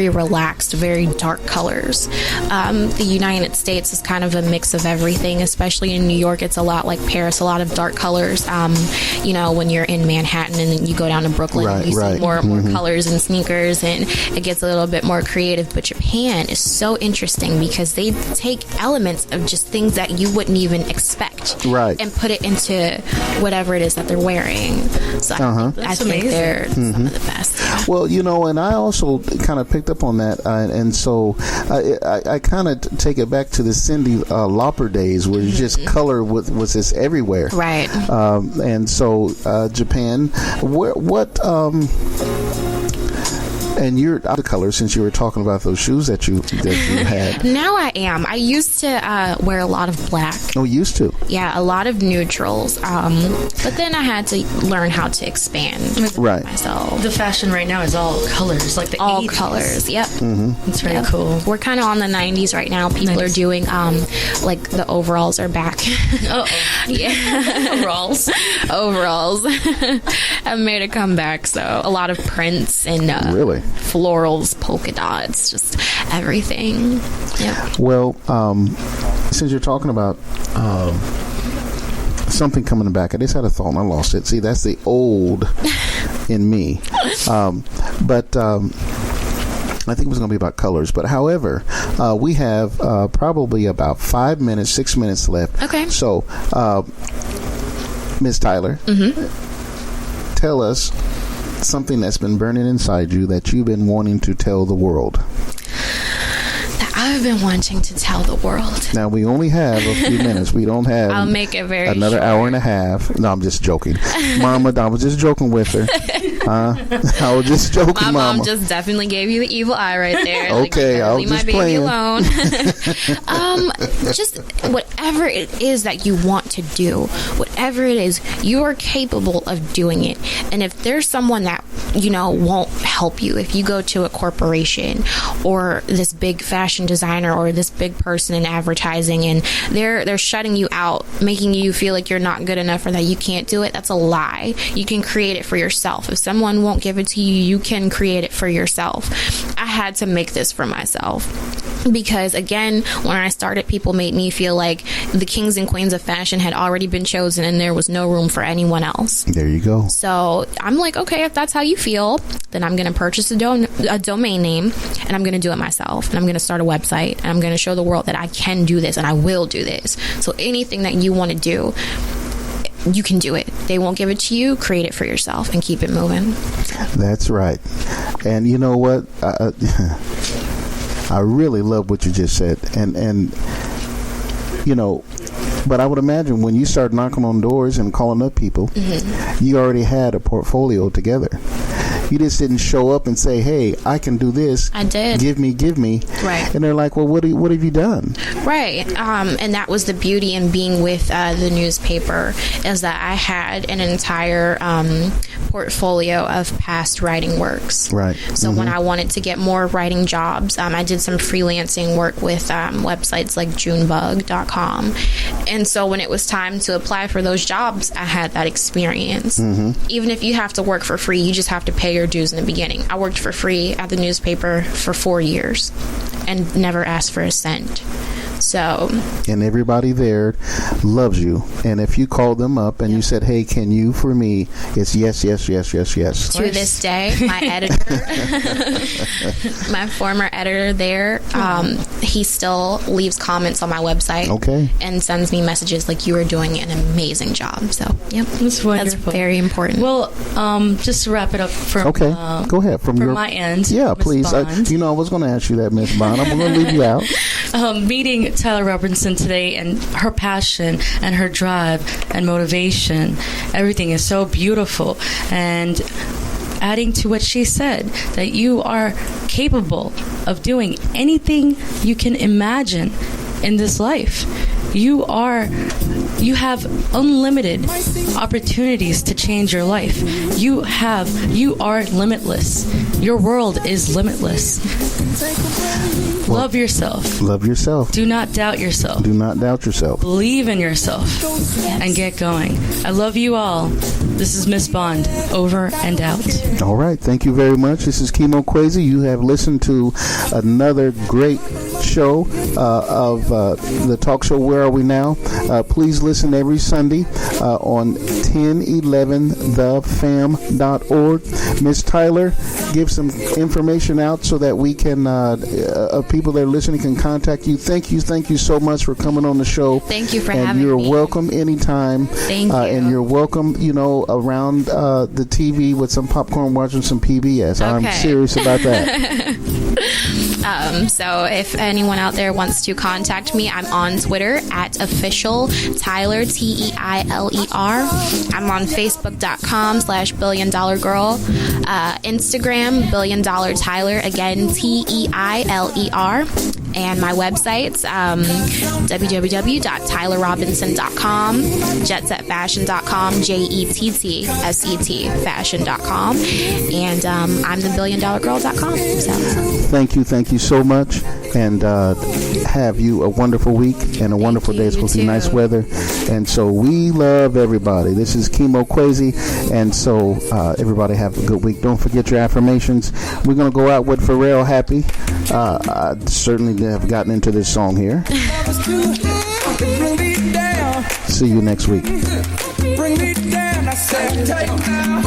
relaxed, very dark colors. The United States is kind of a mix of everything, especially in New York. It's a lot like Paris, a lot of dark colors. When you're in Manhattan and then you go down to Brooklyn, you see more colors and sneakers, and it gets a little bit more creative. But Japan is so interesting because they take elements of just things that you wouldn't even expect, and put it into whatever it is that they're wearing. So I think they're some of the best. Yeah. Well, and I also kind of picked up on that, and so I kind of take it back to the Cyndi Lauper days, where just color was just everywhere, right? And so Japan, what and you're out of color since you were talking about those shoes that you had. Now I am. I used to wear a lot of black. Oh, used to? Yeah, a lot of neutrals. But then I had to learn how to expand myself. The fashion right now is all colors, like the all 80s. Colors. Yep. It's very cool. We're kind of on the 90s right now. People are doing like the overalls are back. Yeah. Overalls. I've made a comeback. So a lot of prints and really florals, polka dots, just everything. Yeah. Well, since you're talking about something coming back, I just had a thought and I lost it. See, that's the old in me. But I think it was going to be about colors. But however, we have probably about 6 minutes left. Okay. So, Ms. Teiler, tell us something that's been burning inside you that you've been wanting to tell the world. I've been wanting to tell the world. Now, we only have a few minutes. We don't have I'll make it very another short. Hour and a half. No, I'm just joking. Mama, I was just joking with her. I was just joking, My Mama. mom just definitely gave you the evil eye right there. Okay, I was leave my just baby playing. alone. Just whatever it is that you want to do, whatever it is, you are capable of doing it. And if there's someone that won't help you, if you go to a corporation or this big fashion designer or this big person in advertising and they're shutting you out, making you feel like you're not good enough or that you can't do it, that's a lie. You can create it for yourself. If someone won't give it to you, you can create it for yourself. I had to make this for myself because, again, when I started, people made me feel like the kings and queens of fashion had already been chosen and there was no room for anyone else. There you go. So I'm like, okay, if that's how you feel, then I'm going to purchase a domain name and I'm going to do it myself. And I'm going to start a website and I'm going to show the world that I can do this and I will do this. So anything that you want to do, you can do it. They won't give it to you. Create it for yourself and keep it moving. That's right. And you know what? I really love what you just said. And but I would imagine when you start knocking on doors and calling up people, you already had a portfolio together. You just didn't show up and say, hey, I can do this. I did. Give me. Right. And they're like, well, what have you done? Right. And that was the beauty in being with the newspaper, is that I had an entire portfolio of past writing works. Right. So when I wanted to get more writing jobs, I did some freelancing work with websites like junebug.com. And so when it was time to apply for those jobs, I had that experience. Even if you have to work for free, you just have to pay your dues in the beginning. I worked for free at the newspaper for 4 years and never asked for a cent. So, and everybody there loves you. And if you call them up and you said, hey, can you for me? It's yes. To this day, my editor, my former editor there, he still leaves comments on my website. Okay. And sends me messages like, you are doing an amazing job. So, yep. That's wonderful. That's very important. Well, just to wrap it up from go ahead. From my end. Yeah, Ms. please. I was going to ask you that, Miss Bond. I'm going to leave you out. Meeting Teiler Robinson today and her passion and her drive and motivation, everything is so beautiful. And adding to what she said, that you are capable of doing anything you can imagine in this life. You have unlimited opportunities to change your life. You are limitless. Your world is limitless. Love yourself. Love yourself. Do not doubt yourself. Do not doubt yourself. Believe in yourself and get going. I love you all. This is Miss Bond, over and out. All right. Thank you very much. This is Chemo Quasi. You have listened to another great show of the talk show Where Are We Now? Please listen every Sunday on 1011thefam.org. Miss Teiler, give some information out so that we can people that are listening can contact you. Thank you so much for coming on the show. Thank you for having me. And you're welcome anytime. Thank you. And you're welcome, around the TV with some popcorn watching some PBS. Okay. I'm serious about that. So if anyone out there wants to contact me, I'm on Twitter at official Teiler, Teiler. I'm on Facebook.com/BillionDollarGirl. Instagram, BillionDollarTeiler, again, Teiler. And my websites, www.teilerrobinson.com, jett-set-fashion.com, jett-set fashion.com, and I'm the BillionDollarGirl.com. So. Thank you so much, and have you a wonderful week and a wonderful day. It's supposed to be nice weather, and so we love everybody. This is Chemo Quasi, and so everybody have a good week. Don't forget your affirmations. We're going to go out with Pharrell Happy. I certainly have gotten into this song here. See you next week. Bring me down, I said, take me down.